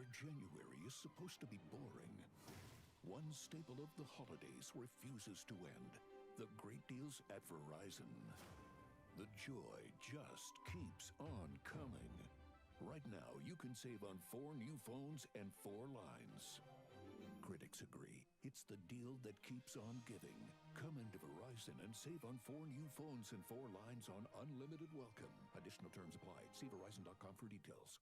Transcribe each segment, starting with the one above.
where January is supposed to be boring, one staple of the holidays refuses to end. The great deals at Verizon. The joy just keeps on coming. Right now, you can save on 4 new phones and 4 lines. Critics agree, it's the deal that keeps on giving. Come into Verizon and save on 4 new phones and 4 lines on unlimited welcome. Additional terms apply. See Verizon.com for details.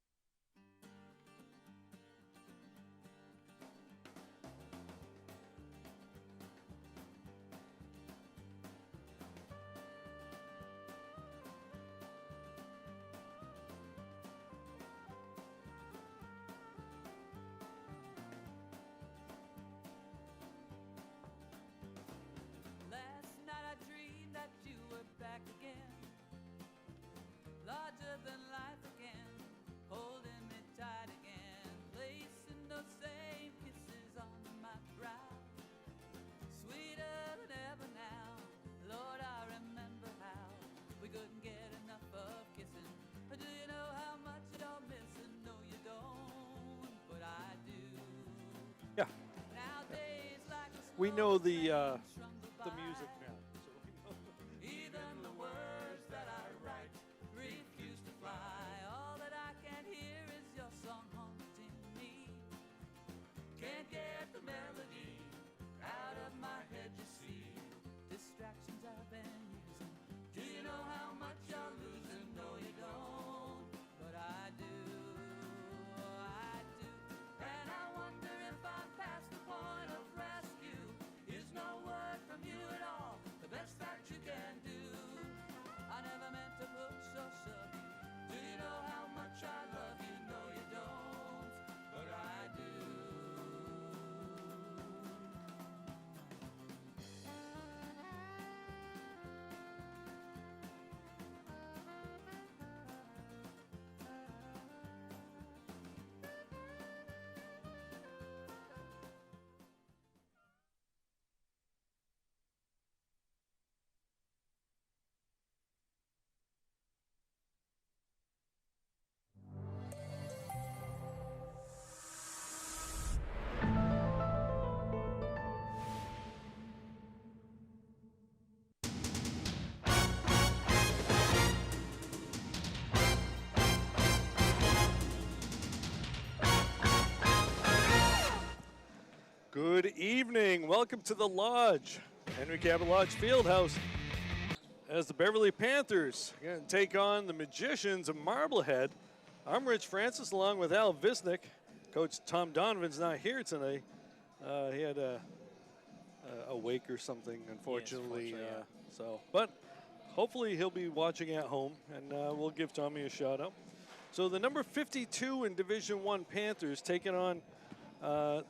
Larger than life again, holding me tight again, placing those same kisses on my brow, sweeter than ever now. Lord, I remember how we couldn't get enough of kissing. Do you know how much you're missing? No, you don't, but I do. Yeah. Nowadays, like we know the music now. So we know. Even the words that I write refuse to fly. All that I can hear is your song haunting me. Can't get the melody out of my head, you see. Distractions I've been using. Do you know how much you're losing? No, you don't, but I do. I do. And I wonder if I'm past the point of rescue. Is no word from you at all the best that you can do? I never meant to push or shove you. Do you know how much I love you? No, you don't, but I do. Good evening. Welcome to the Lodge, Henry Cabot Lodge Fieldhouse, as the Beverly Panthers are going to take on the Magicians of Marblehead. I'm Rich Francis, along with Al Visnick. Coach Tom Donovan's not here tonight. He had a wake or something, unfortunately. Yes, But hopefully he'll be watching at home, and we'll give Tommy a shout out. So the number 52 in Division I Panthers taking on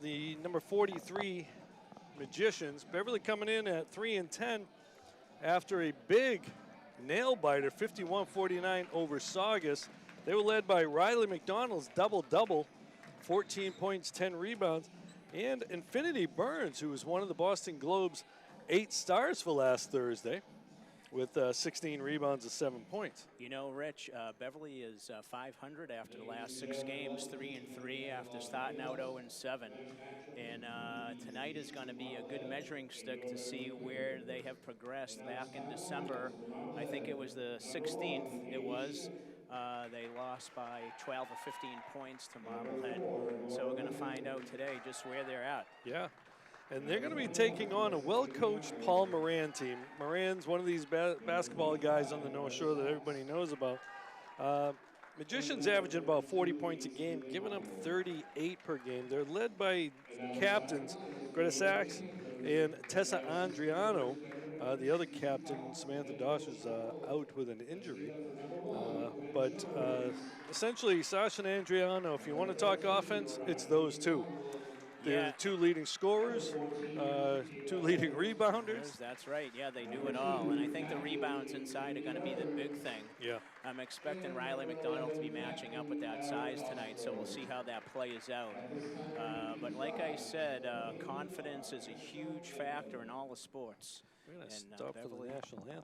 the number 43 Magicians. Beverly coming in at 3-10 after a big nail biter, 51-49 over Saugus. They were led by Riley McDonald's double-double, 14 points, 10 rebounds, and Infinity Burns, who was one of the Boston Globe's 8 stars for last Thursday, with 16 rebounds and 7 points. You know, Rich, Beverly is 500 after the last 6 games, 3-3 after starting out 0-7. And tonight is going to be a good measuring stick to see where they have progressed. Back in December, I think it was the 16th, they lost by 12 or 15 points to Marblehead. So we're going to find out today just where they're at. Yeah. And they're going to be taking on a well-coached Paul Moran team. Moran's one of these basketball guys on the North Shore that everybody knows about. Magicians averaging about 40 points a game, giving up 38 per game. They're led by captains Greta Sachs and Tessa Andriano. The other captain, Samantha Dosh, is out with an injury. But essentially, Sasha and Andriano, if you want to talk offense, it's those two. They're the 2 leading scorers, 2 leading rebounders. That's right. Yeah, they do it all. And I think the rebounds inside are going to be the big thing. Yeah. I'm expecting Riley McDonald to be matching up with that size tonight, so we'll see how that plays out. But like I said, confidence is a huge factor in all the sports. We're going to stop for the national anthem.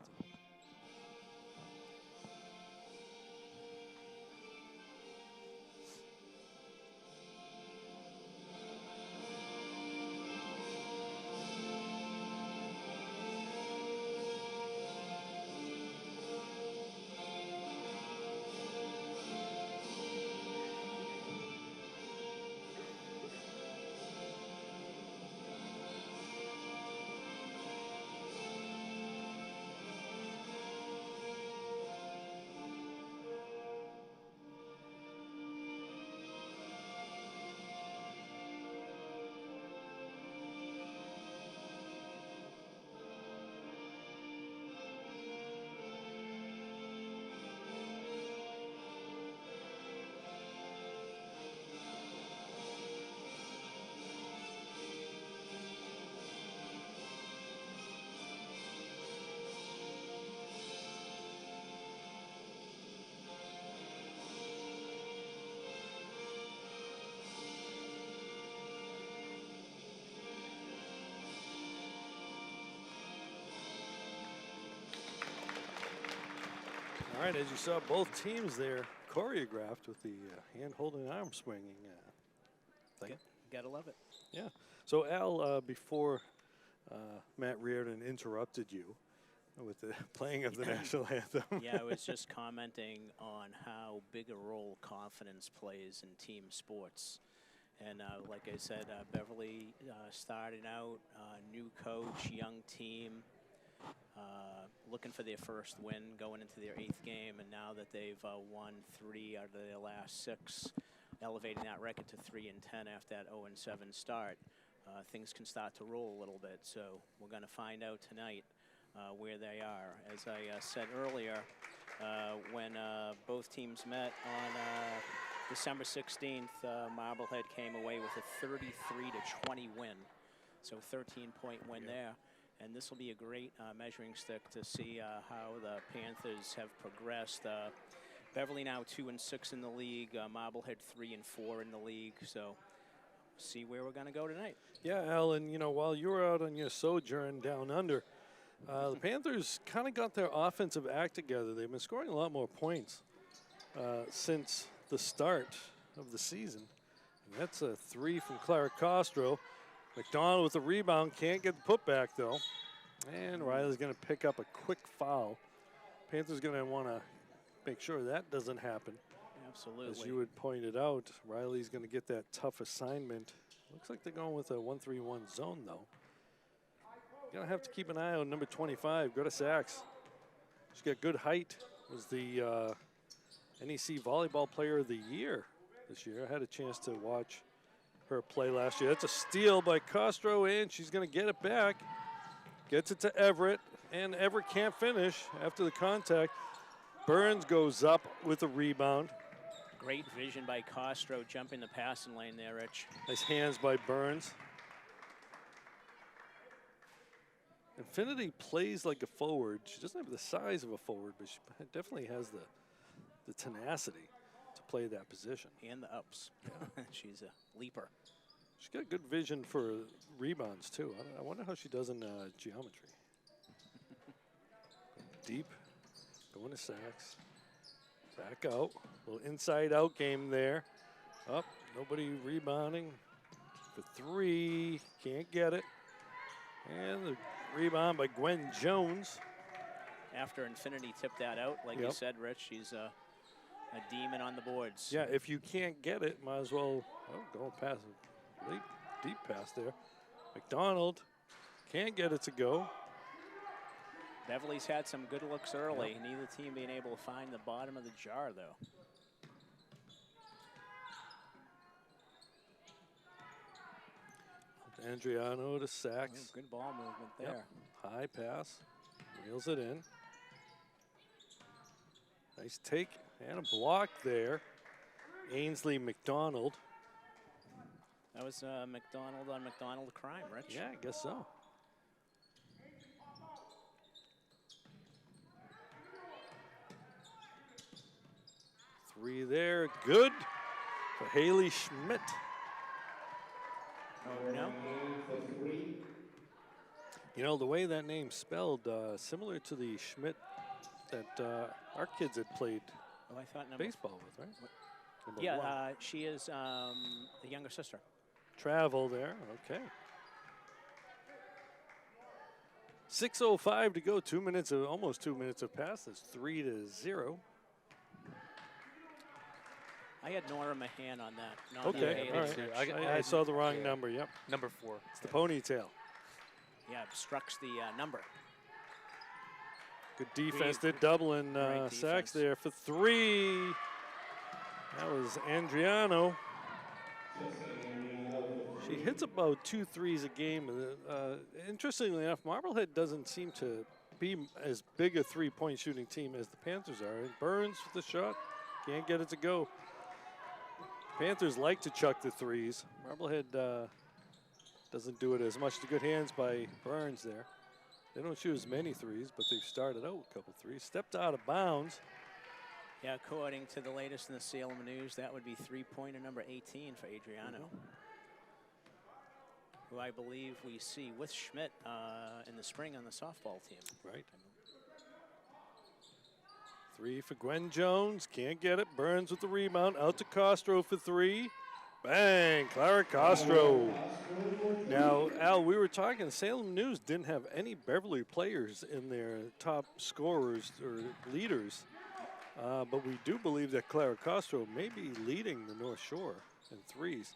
All right, as you saw, both teams there choreographed with the hand-holding, arm swinging thing. Gotta love it. Yeah. So, Al, before Matt Reardon interrupted you with the playing of the national anthem. Yeah, I was just commenting on how big a role confidence plays in team sports. And like I said, Beverly starting out, new coach, young team, looking for their first win going into their 8th game. And now that they've won 3 out of their last 6, elevating that record to 3-10 after that 0-7 start, things can start to roll a little bit. So we're going to find out tonight where they are. As I said earlier, when both teams met on December 16th, Marblehead came away with a 33-20 win, so 13-point win there. And this will be a great measuring stick to see how the Panthers have progressed. Beverly now 2-6 in the league, Marblehead 3-4 in the league. So see where we're going to go tonight. Yeah, Alan, you know, while you were out on your sojourn down under, the Panthers kind of got their offensive act together. They've been scoring a lot more points since the start of the season. And that's a 3 from Clara Castro. McDonald with the rebound, can't get the putback though. And Riley's going to pick up a quick foul. Panthers going to want to make sure that doesn't happen. Absolutely. As you had pointed out, Riley's going to get that tough assignment. Looks like they're going with a 1-3-1 zone though. Going to have to keep an eye on number 25, Greta Sachs. She's got good height. Was the NEC Volleyball Player of the Year this year. I had a chance to watch her play last year. That's a steal by Castro, and she's going to get it back. Gets it to Everett, and Everett can't finish after the contact. Burns goes up with a rebound. Great vision by Castro, jumping the passing lane there, Rich. Nice hands by Burns. Infinity plays like a forward. She doesn't have the size of a forward, but she definitely has the tenacity to play that position. And the ups. She's a leaper. She's got good vision for rebounds, too. I wonder how she does in geometry. Deep, going to Sachs. Back out. A little inside-out game there. Up, nobody rebounding. For 3, can't get it. And the rebound by Gwen Jones. After Infinity tipped that out, like you said, Rich, she's a demon on the boards. Yeah, if you can't get it, might as well go past it. Deep pass there. McDonald can't get it to go. Beverly's had some good looks early. Neither team being able to find the bottom of the jar, though. Andriano to Sachs. Oh, good ball movement there. High pass. Reels it in. Nice take and a block there. Ainsley McDonald. That was McDonald on McDonald crime, Rich. Yeah, I guess so. Three there, good for Haley Schmidt. Oh, no. You know, the way that name's spelled, similar to the Schmidt that our kids had played baseball with, right? Number yeah, 1. she is the younger sister. Travel there, okay. 6:05 to go, 2 minutes, almost 2 minutes have passed. It's 3-0. I had Nora Mahan on that. Okay, all right. I saw the wrong number, yep. Number 4. It's the ponytail. Yeah, obstructs the number. Good defense. They're doubling Sachs there for 3. That was Andriano. She hits about 2 threes a game. Interestingly enough, Marblehead doesn't seem to be as big a three-point shooting team as the Panthers are. Burns with the shot, can't get it to go. Panthers like to chuck the threes. Marblehead doesn't do it as much. The good hands by Burns there. They don't shoot as many threes, but they've started out with a couple threes. Stepped out of bounds. Yeah, according to the latest in the Salem News, that would be three-pointer number 18 for Adriano, who I believe we see with Schmidt in the spring on the softball team. Right. Three for Gwen Jones. Can't get it. Burns with the rebound. Out to Castro for three. Bang! Clara Castro. Now, Al, we were talking, Salem News didn't have any Beverly players in their top scorers or leaders. But we do believe that Clara Castro may be leading the North Shore in threes.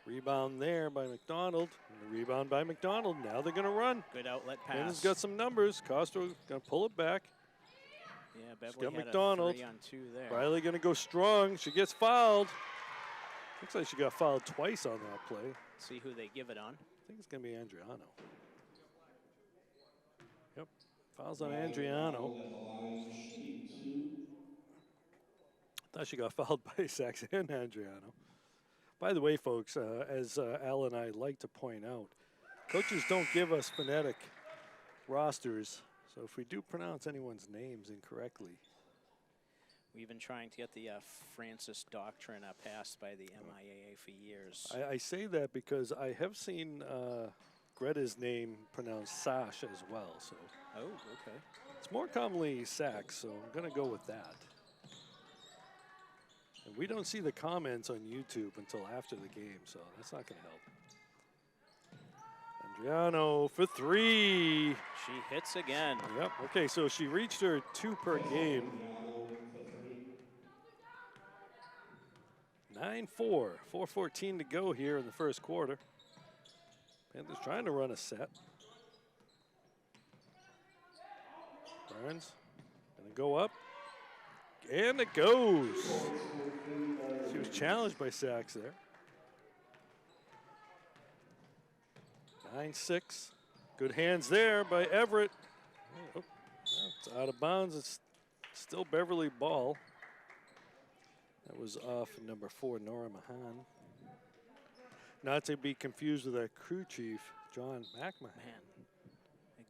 Rebound there by McDonald. And the rebound by McDonald. Now they're going to run. Good outlet pass. Ben's got some numbers. Castro going to pull it back. Yeah, Beverly She's got had McDonald. a 3 on 2 there. Riley going to go strong. She gets fouled. Looks like she got fouled twice on that play. See who they give it on. I think it's going to be Andriano. Yep. Fouls on Andriano. Thought she got fouled by Sachs and Andriano. By the way, folks, as Al and I like to point out, coaches don't give us phonetic rosters. So if we do pronounce anyone's names incorrectly. We've been trying to get the Francis Doctrine passed by the MIAA for years. I say that because I have seen Greta's name pronounced Sash as well. So Oh, okay. it's more commonly Sachs, so I'm going to go with that. And we don't see the comments on YouTube until after the game, so that's not going to help. Andriano for three. She hits again. Yep. Okay, so she reached her 2 per game. 9-4. 4:14 to go here in the first quarter. Panthers trying to run a set. Burns gonna go up. And it goes. She was challenged by Sachs there. 9-6. Good hands there by Everett. Oh, it's out of bounds. It's still Beverly ball. That was off number 4, Nora Mahan. Not to be confused with our crew chief, John McMahon. Man,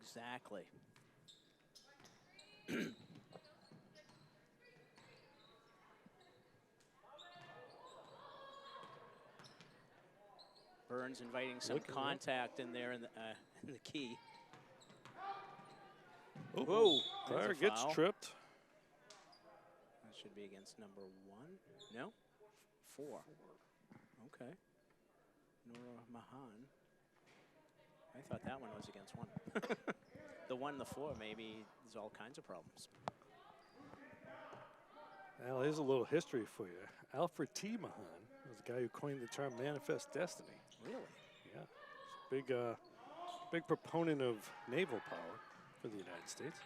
exactly. Burns inviting some contact in there in the key. Oh, whoa, Claire there's a gets foul. tripped. That should be against number 1. No? 4. Okay. Nora Mahan. I thought that one was against 1. The 1 and the 4, maybe there's all kinds of problems. Well, here's a little history for you. Alfred T. Mahan was the guy who coined the term manifest destiny. Really? Yeah. Big proponent of naval power for the United States.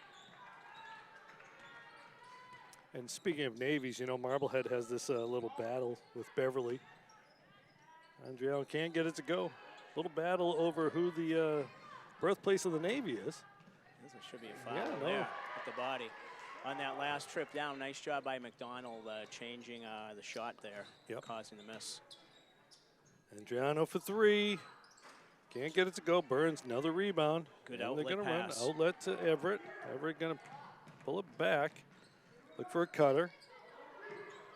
And speaking of navies, you know, Marblehead has this little battle with Beverly. Andriano can't get it to go. Little battle over who the birthplace of the Navy is. This should be a foul Yeah, no. there with the body. On that last trip down, nice job by McDonald changing the shot there, causing the miss. Andriano for 3. Can't get it to go. Burns, another rebound. Good And outlet they're gonna pass. run outlet to Everett. Everett going to pull it back. Look for a cutter.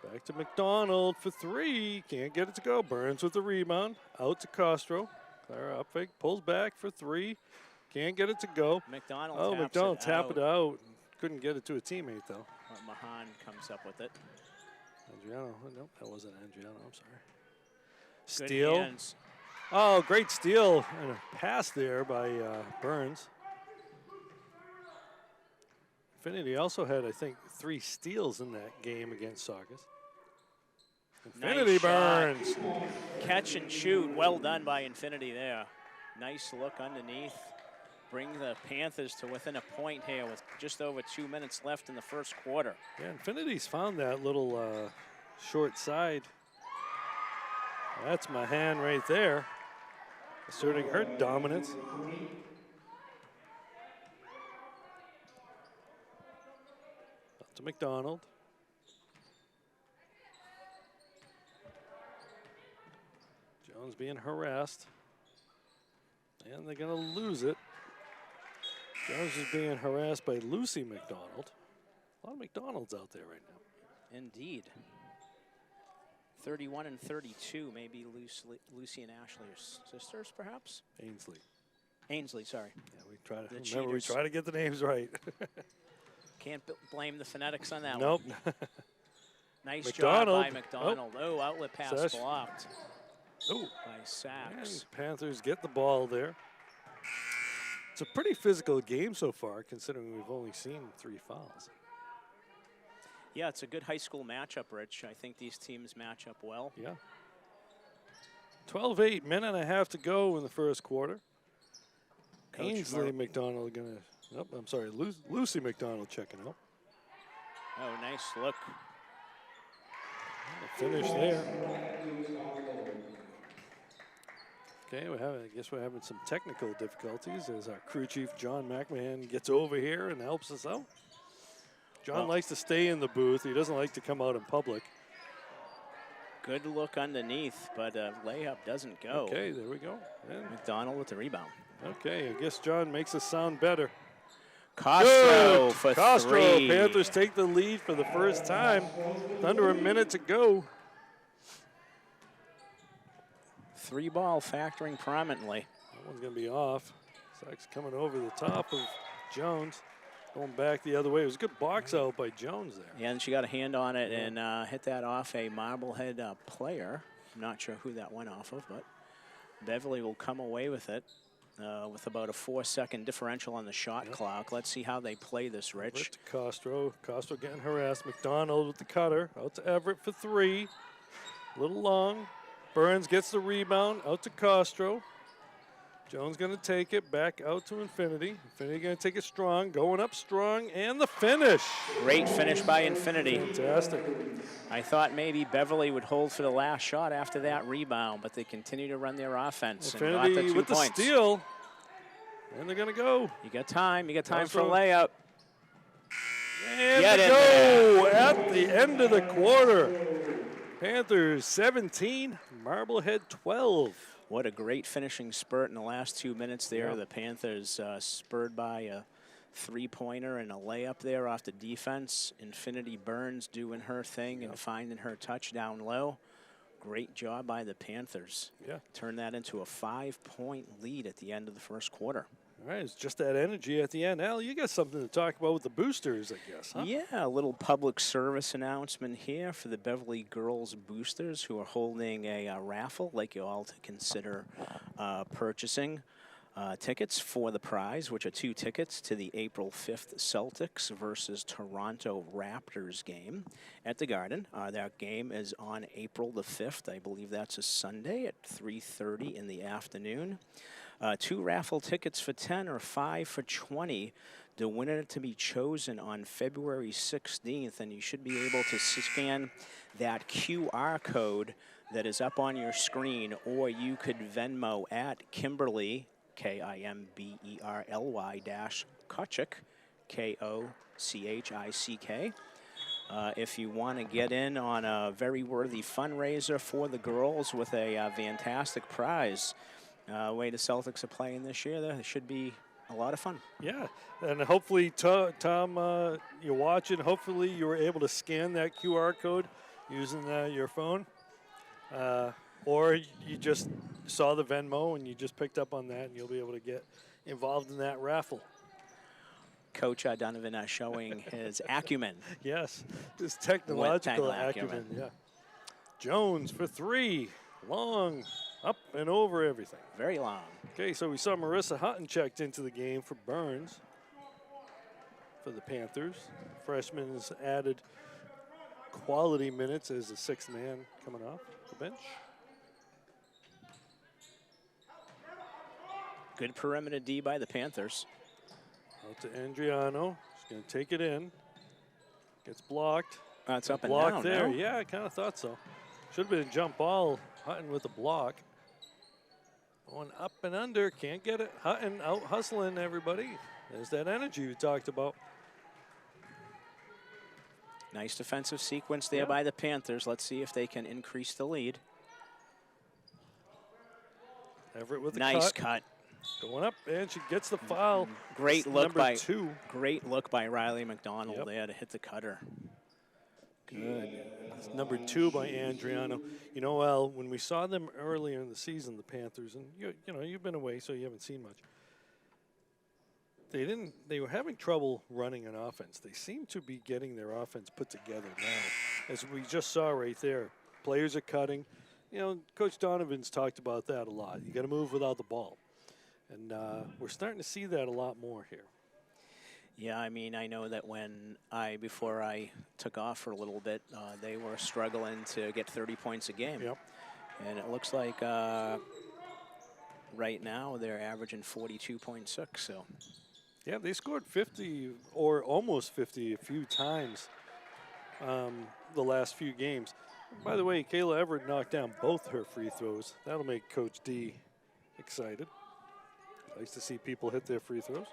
Back to McDonald for 3. Can't get it to go. Burns with the rebound. Out to Castro. Clara up fake. Pulls back for 3. Can't get it to go. McDonald Oh, taps McDonald it tapped out. it out. Couldn't get it to a teammate, though. But Mahan comes up with it. Andriano. Oh, nope, that wasn't Andriano. I'm sorry. Good Steal. hands. Oh, great steal and a pass there by Burns. Infinity also had, I think, 3 steals in that game against Saugus. Infinity Nice shot. Burns. Catch and shoot. Well done by Infinity there. Nice look underneath. Bring the Panthers to within a point here with just over 2 minutes left in the first quarter. Yeah, Infinity's found that little short side. That's Mahan right there, asserting her dominance. Up to McDonald. Jones being harassed. And they're going to lose it. Jones is being harassed by Lucy McDonald. A lot of McDonald's out there right now. Indeed. 31 and 32, maybe Lucy and Ashley are sisters, perhaps? Ainsley. Ainsley, sorry. Yeah, we try to The remember. We cheaters. try to get the names right. Can't blame the phonetics on that Nope. one. Nice McDonald. job by McDonald. Oh, outlet pass Sash. blocked Oh, by Sachs. and Panthers get the ball there. It's a pretty physical game so far, considering we've only seen 3 fouls. Yeah, it's a good high school matchup, Rich. I think these teams match up well. Yeah. 12-8, minute and a half to go in the first quarter. Coach Ainsley McDonald gonna, oh, I'm sorry, Lucy McDonald checking out. Oh, nice look. Finish there. Okay, I guess we're having some technical difficulties as our crew chief, John McMahon, gets over here and helps us out. John likes to stay in the booth. He doesn't like to come out in public. Good look underneath, but layup doesn't go. Okay, there we go. And McDonald with the rebound. okay, I guess John makes us sound better. Castro for Castro, 3. Panthers take the lead for the first time. With under a minute to go. 3 ball factoring prominently. That one's going to be off. Sachs coming over the top of Jones. Going back the other way. It was a good box out by Jones there. Yeah, and she got a hand on it and hit that off a Marblehead player. I'm not sure who that went off of, but Beverly will come away with it with about a 4-second differential on the shot clock. Let's see how they play this, Rich. To Castro. Castro getting harassed. McDonald with the cutter. Out to Everett for 3. A little long. Burns gets the rebound. Out to Castro. Jones going to take it back out to Infinity. Infinity going to take it strong, going up strong, and the finish. Great finish by Infinity. Fantastic. I thought maybe Beverly would hold for the last shot after that rebound, but they continue to run their offense. Infinity and got the 2 with points. the steal. And they're going to go. You got time. You got time for a Also- layup. And Get they in go at the end of the quarter. Panthers 17, Marblehead 12. What a great finishing spurt in the last 2 minutes there. Yeah. The Panthers spurred by a 3-pointer and a layup there off the defense. Infinity Burns doing her thing and finding her touch down low. Great job by the Panthers. Yeah. Turn that into a 5-point lead at the end of the first quarter. All right, it's just that energy at the end. Al, you got something to talk about with the boosters, I guess, huh? Yeah, a little public service announcement here for the Beverly Girls Boosters who are holding a raffle. I'd like you all to consider purchasing tickets for the prize, which are 2 tickets to the April 5th Celtics versus Toronto Raptors game at the Garden. That game is on April the 5th. I believe that's a Sunday at 3:30 in the afternoon. 2 raffle tickets for 10 or 5 for 20. The winner to be chosen on February 16th, and you should be able to scan that QR code that is up on your screen, or you could Venmo at Kimberly, Kimberly -Kochick, Kochick. If you want to get in on a very worthy fundraiser for the girls with a fantastic prize. Way the Celtics are playing this year, there should be a lot of fun. Yeah, and hopefully, Tom, you're watching. Hopefully, you were able to scan that QR code using your phone. Or you just saw the Venmo and you just picked up on that, and you'll be able to get involved in that raffle. Coach Donovan showing his acumen. Yes, his technological Rectangle acumen. Yeah. Jones for 3. Long, up and over everything. Very long. Okay, so we saw Marissa Hutton checked into the game for Burns for the Panthers. Freshman has added quality minutes as the 6th man coming off the bench. Good perimeter D by the Panthers. Out to Andriano. He's going to take it in. Gets blocked. It's up and Blocked down. there. No? Yeah, I kind of thought so. Should have been a jump ball. Hutton with the block. Going up and under. Can't get it. Hutton out hustling everybody. There's that energy we talked about. Nice defensive sequence there by the Panthers. Let's see if they can increase the lead. Everett with the Nice cut. Going up, and she gets the foul. Great It's look by 2. Great look by Riley McDonald Yep. there to hit the cutter. Good. It's number 2 by Andriano. You know, Al, when we saw them earlier in the season, the Panthers, and you know, you've been away, so you haven't seen much. they were having trouble running an offense. They seem to be getting their offense put together now, as we just saw right there. Players are cutting. You know, Coach Donovan's talked about that a lot. You got to move without the ball. And we're starting to see that a lot more here. Yeah, I mean, I know that before I took off for a little bit, they were struggling to get 30 points a game. Yep. And it looks like right now they're averaging 42.6, so. Yeah, they scored 50 or almost 50 a few times the last few games. By the way, Kayla Everett knocked down both her free throws. That'll make Coach D excited. Nice to see people hit their free throws.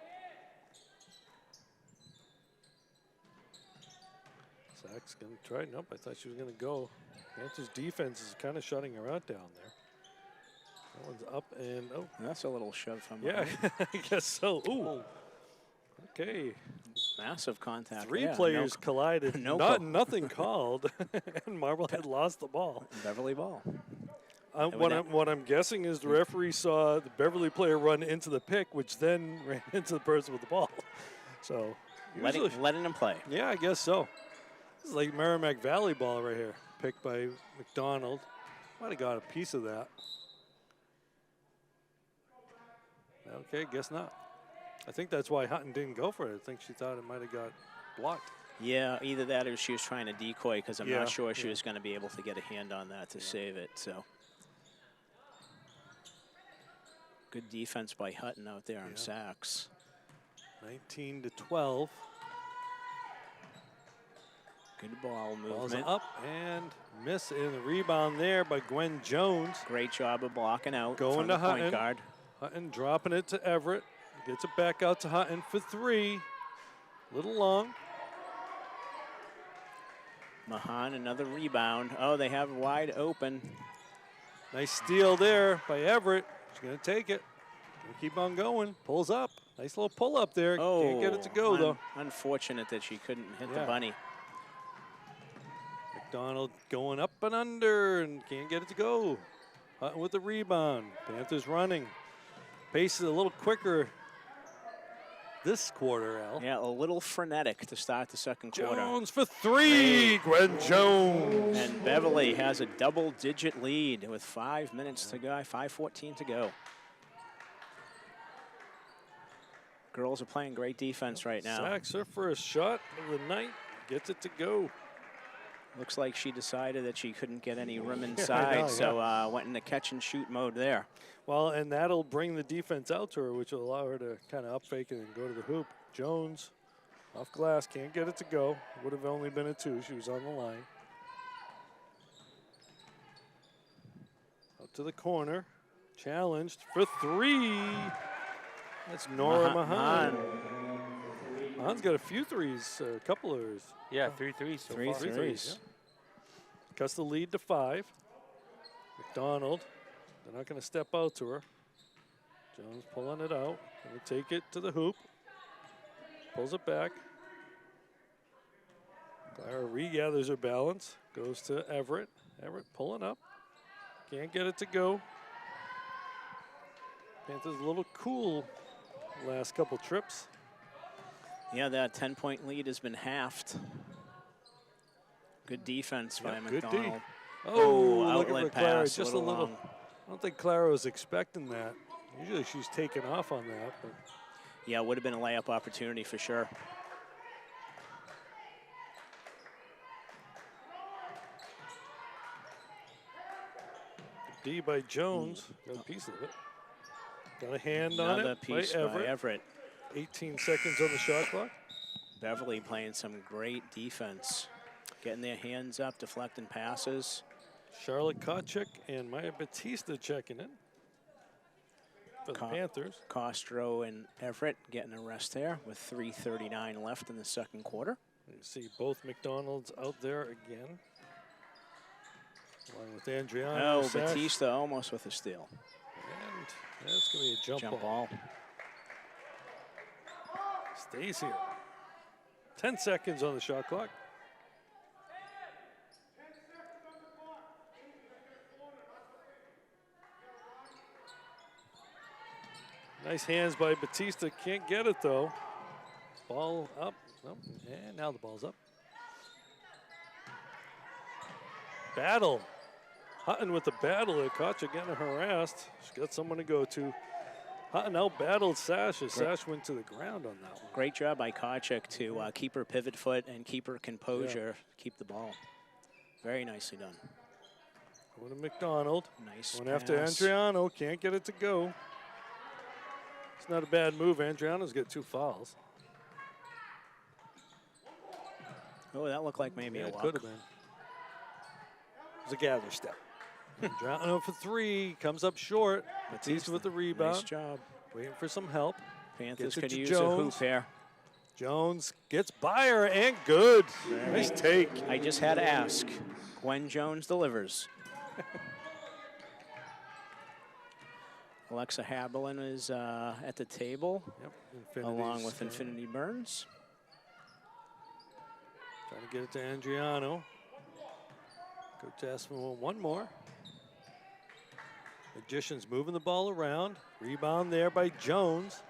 Zach's going to try. Nope, I thought she was going to go. Panthers defense is kind of shutting her out down there. That one's up and, oh. That's a little shove from Yeah, I guess so. Ooh. Okay. Massive contact. Three players collided. Nothing called. And Marblehead lost the ball. Beverly ball. What I'm guessing is the referee saw the Beverly player run into the pick, which then ran into the person with the ball. So letting him play. Yeah, I guess so. This is like Merrimack Valley ball right here, picked by McDonald. Might have got a piece of that. Okay, guess not. I think that's why Hutton didn't go for it. I think she thought it might have got blocked. Yeah, either that or she was trying to decoy, because I'm not sure she was going to be able to get a hand on that to save it. So good defense by Hutton out there on sacks. 19-12. Good ball movement. Ball's up and miss in the rebound there by Gwen Jones. Great job of blocking out. Going to Hutton. Point guard. Hutton dropping it to Everett. Gets it back out to Hutton for three. Little long. Mahan, another rebound. Oh, they have wide open. Nice steal there by Everett. She's going to take it. Gonna keep on going. Pulls up. Nice little pull up there. Oh, can't get it to go, though. Unfortunate that she couldn't hit the bunny. McDonald going up and under and can't get it to go. Hutton with the rebound. Panthers running. Pace is a little quicker this quarter, Al. Yeah, a little frenetic to start the second quarter. Jones for three. Gwen Jones. And Beverly has a double-digit lead with 5 minutes to go, 5:14 to go. Girls are playing great defense right now. Sacks her first shot of the night. Gets it to go. Looks like she decided that she couldn't get any rim inside, so went into catch-and-shoot mode there. Well, and that'll bring the defense out to her, which will allow her to kind of up fake it and go to the hoop. Jones, off glass, can't get it to go. Would have only been a two. She was on the line. Up to the corner. Challenged for three. That's Nora Mahan. Mahan's got a few threes, a couple of hers. Yeah, 3 threes so far. Three threes. Yeah. Cuts the lead to 5. McDonald. They're not going to step out to her. Jones pulling it out. Going to take it to the hoop. Pulls it back. Clara regathers her balance. Goes to Everett. Everett pulling up. Can't get it to go. Panthers a little cool last couple trips. Yeah, that 10-point lead has been halved. Good defense by McDonald. Outlet pass. Just a little. I don't think Clara was expecting that. Usually she's taken off on that. But yeah, would have been a layup opportunity for sure. D by Jones. Got a piece of it. Got a hand on it. Another piece by Everett. 18 seconds on the shot clock. Beverly playing some great defense. Getting their hands up, deflecting passes. Charlotte Kochek and Maya Batista checking in for the Panthers. Castro and Everett getting a rest there with 3:39 left in the second quarter. You see both McDonald's out there again. Along with Andriano. Oh, Batista almost with a steal. And that's going to be a jump ball. Stays here. 10 seconds on the shot clock. Nice hands by Batista. Can't get it, though. Ball up. Oh, and now the ball's up. Battle. Hutton with the battle there. Kochek getting harassed. She's got someone to go to. Hutton out-battled Sash as Sash went to the ground on that one. Great job by Kochek to keep her pivot foot and keep her composure, keep the ball. Very nicely done. Going to McDonald. Nice Going pass. after Andriano. Can't get it to go. It's not a bad move. Andriano's got 2 fouls. Oh, that looked like maybe a walk. Could have been. It was a gather step. Andriano for 3. Comes up short. Batista with the rebound. Nice job. Waiting for some help. Panthers Gets it could to use Jones. a hoop here. Jones gets by her and good. Nice take. I just had to ask. Gwen Jones delivers. Alexa Haberlin is at the table, along with Infinity Burns. Trying to get it to Andriano. Coach asks for one more. Magicians moving the ball around. Rebound there by Jones.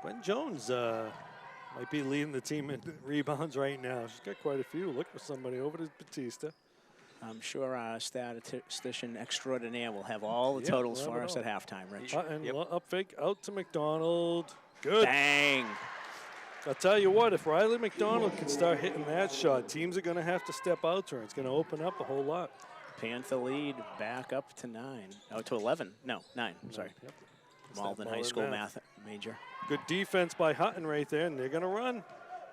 Gwen Jones might be leading the team in rebounds right now. She's got quite a few. Look for somebody over to Batista. I'm sure our statistician extraordinaire will have all the totals for us at halftime, Rich. And up fake out to McDonald. Good. Bang. I'll tell you what, if Riley McDonald can start hitting that shot, teams are going to have to step out to her. It's going to open up a whole lot. Panther lead back up to 9. Oh, to 11. No, 9. Sorry. Yep. Malden High School math major. Good defense by Hutton right there, and they're going to run.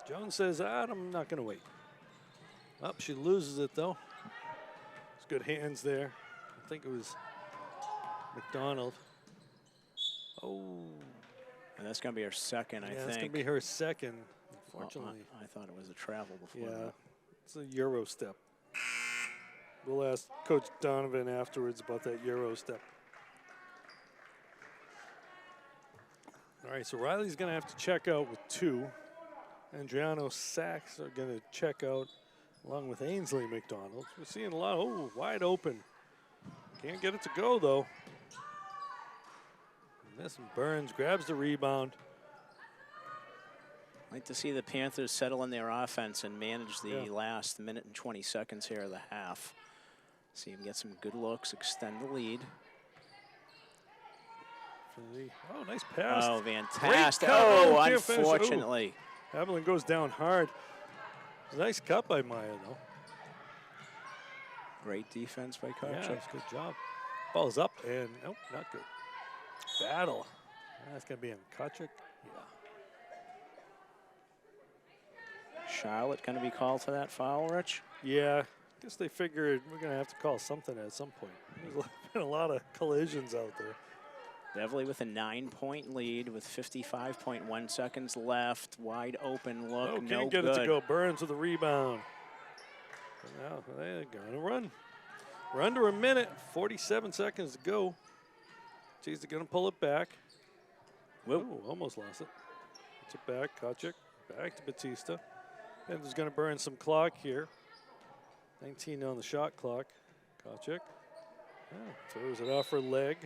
Jones says, I'm not going to wait. Oh, she loses it, though. It's good hands there. I think it was McDonald. Oh. And that's going to be her second, I think. That's going to be her second, unfortunately. Well, I thought it was a travel before. Yeah, that. it's a Euro step. We'll ask Coach Donovan afterwards about that Euro step. All right, so Riley's going to have to check out with 2. Andriano Sachs are going to check out along with Ainsley McDonald. We're seeing a lot, wide open. Can't get it to go, though. Missing Burns, grabs the rebound. Like to see the Panthers settle in their offense and manage the last minute and 20 seconds here of the half. See him get some good looks, extend the lead. Oh, nice pass. Oh, fantastic. Oh, unfortunately. Haviland goes down hard. Nice cut by Maya, though. Great defense by Kochek. Yeah, good job. Ball's up, and nope, not good. Battle. That's going to be in Kochek. Yeah. Charlotte going to be called for that foul, Rich? Yeah. I guess they figured we're going to have to call something at some point. There's been a lot of collisions out there. Beverly with a 9-point lead with 55.1 seconds left. Wide open look, no no good. Can't get it to go. Burns with a rebound. And now they're going to run. We're under a minute, 47 seconds to go. Geez, they're going to pull it back. Whoa, almost lost it. Puts it back, Kochek, back to Batista. And there's going to burn some clock here. 19 on the shot clock. Kochek throws it off her leg.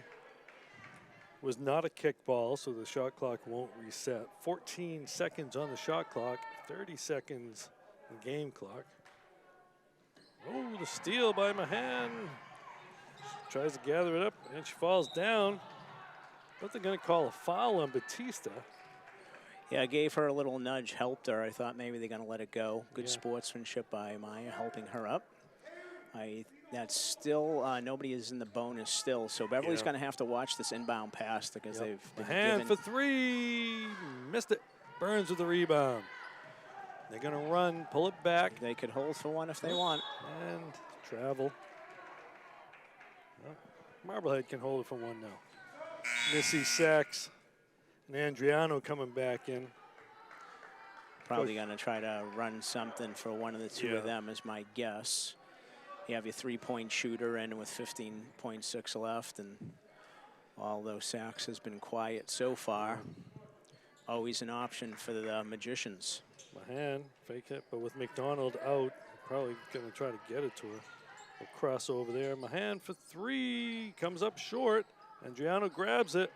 Was not a kickball, so the shot clock won't reset. 14 seconds on the shot clock, 30 seconds in game clock. Oh, the steal by Mahan. She tries to gather it up, and she falls down. But they're going to call a foul on Batista. Yeah, I gave her a little nudge, helped her. I thought maybe they're going to let it go. Good sportsmanship by Maya, helping her up. That's still, nobody is in the bonus still, so Beverly's going to have to watch this inbound pass because they've been given. For 3, missed it. Burns with the rebound. They're going to run, pull it back. They could hold for one if they want. And travel. Well, Marblehead can hold it for 1 now. Missy Sachs and Andriano coming back in. Probably going to try to run something for one of the two of them is my guess. You have your 3-point shooter in with 15.6 left, and although Sachs has been quiet so far, always an option for the Magicians. Mahan, fake it, but with McDonald out, probably going to try to get it to her. We'll cross over there. Mahan for 3, comes up short. Andriano grabs it.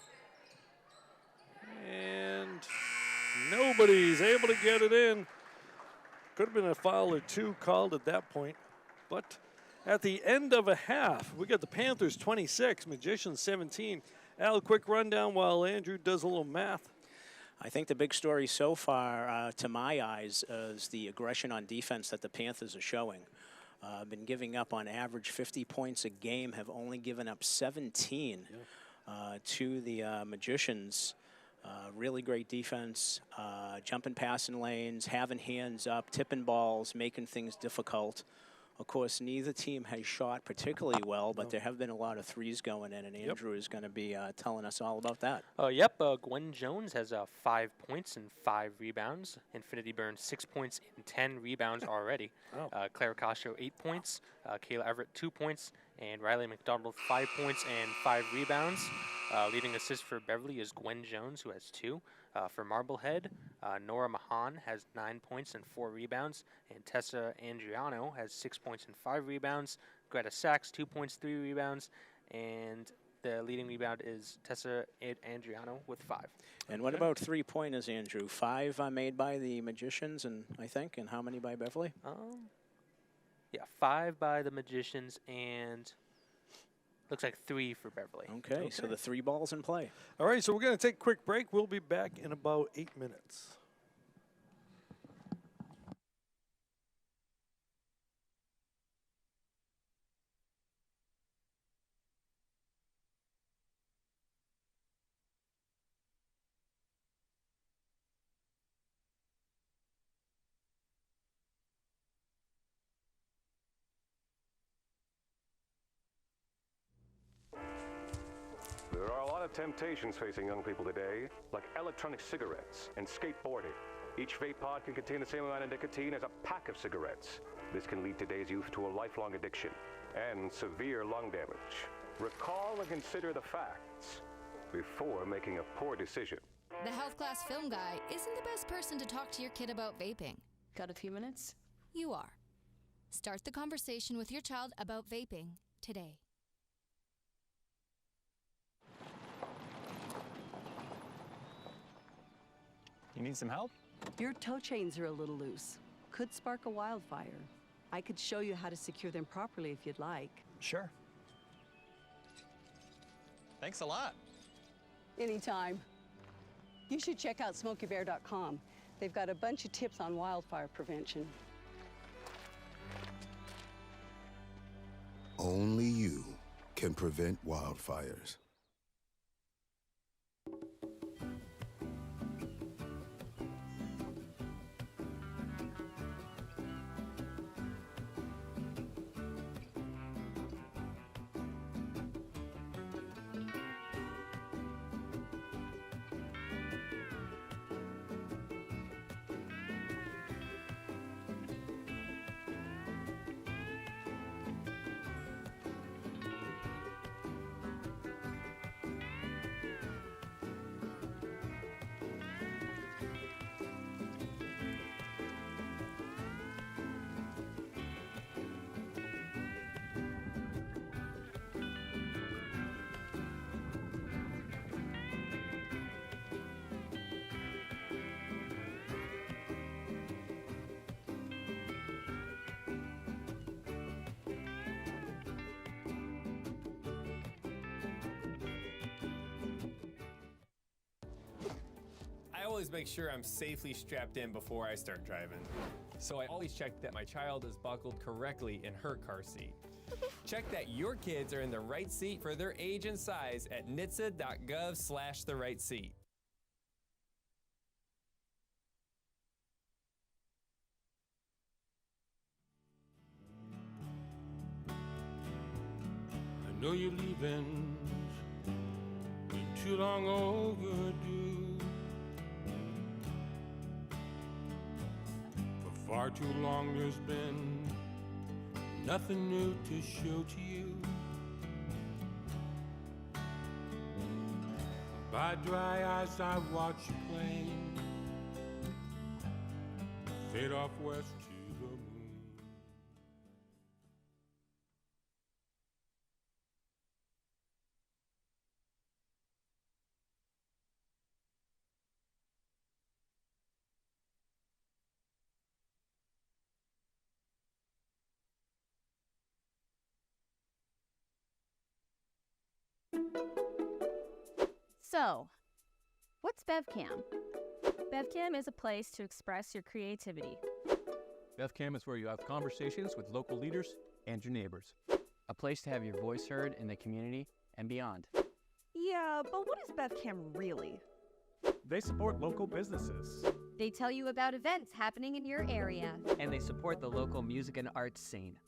Nobody's able to get it in. Could have been a foul or two called at that point. But at the end of a half, we got the Panthers 26, Magicians 17. Al, quick rundown while Andrew does a little math. I think the big story so far, to my eyes, is the aggression on defense that the Panthers are showing. Been giving up on average 50 points a game, have only given up 17 to the Magicians. Really great defense, jumping passing lanes, having hands up, tipping balls, making things difficult. Of course, neither team has shot particularly well, but there have been a lot of threes going in, and Andrew is going to be telling us all about that. Gwen Jones has 5 points and 5 rebounds. Infinity Burns 6 points and 10 rebounds already. Claire Castro 8 points, Kayla Everett 2 points, and Riley McDonald 5 points and 5 rebounds. Leading assist for Beverly is Gwen Jones, who has 2. For Marblehead, Nora Mahan has 9 points and 4 rebounds, and Tessa Andriano has 6 points and 5 rebounds. Greta Sachs 2 points, 3 rebounds, and the leading rebound is Tessa Andriano with 5. And what about 3-pointers, Andrew? 5 made by the Magicians, and and how many by Beverly? 5 by the Magicians and looks like 3 for Beverly. Okay, so the 3 balls in play. All right, so we're going to take a quick break. We'll be back in about 8 minutes. There are a lot of temptations facing young people today, like electronic cigarettes and skateboarding. Each vape pod can contain the same amount of nicotine as a pack of cigarettes. This can lead today's youth to a lifelong addiction and severe lung damage. Recall and consider the facts before making a poor decision. The health class film guy isn't the best person to talk to your kid about vaping. Got a few minutes? You are. Start the conversation with your child about vaping today. You need some help? Your toe chains are a little loose. Could spark a wildfire. I could show you how to secure them properly if you'd like. Sure. Thanks a lot. Anytime. You should check out SmokeyBear.com. They've got a bunch of tips on wildfire prevention. Only you can prevent wildfires. I always make sure I'm safely strapped in before I start driving. So I always check that my child is buckled correctly in her car seat. Check that your kids are in the right seat for their age and size at nhtsa.gov/the right seat. I know you're leaving, been too long overdue. For far too long there's been nothing new to show to you. By dry eyes I watch you plane fade off west to the moon. So, what's BevCam? BevCam is a place to express your creativity. BevCam is where you have conversations with local leaders and your neighbors. A place to have your voice heard in the community and beyond. Yeah, but what is BevCam really? They support local businesses. They tell you about events happening in your area. And they support the local music and arts scene.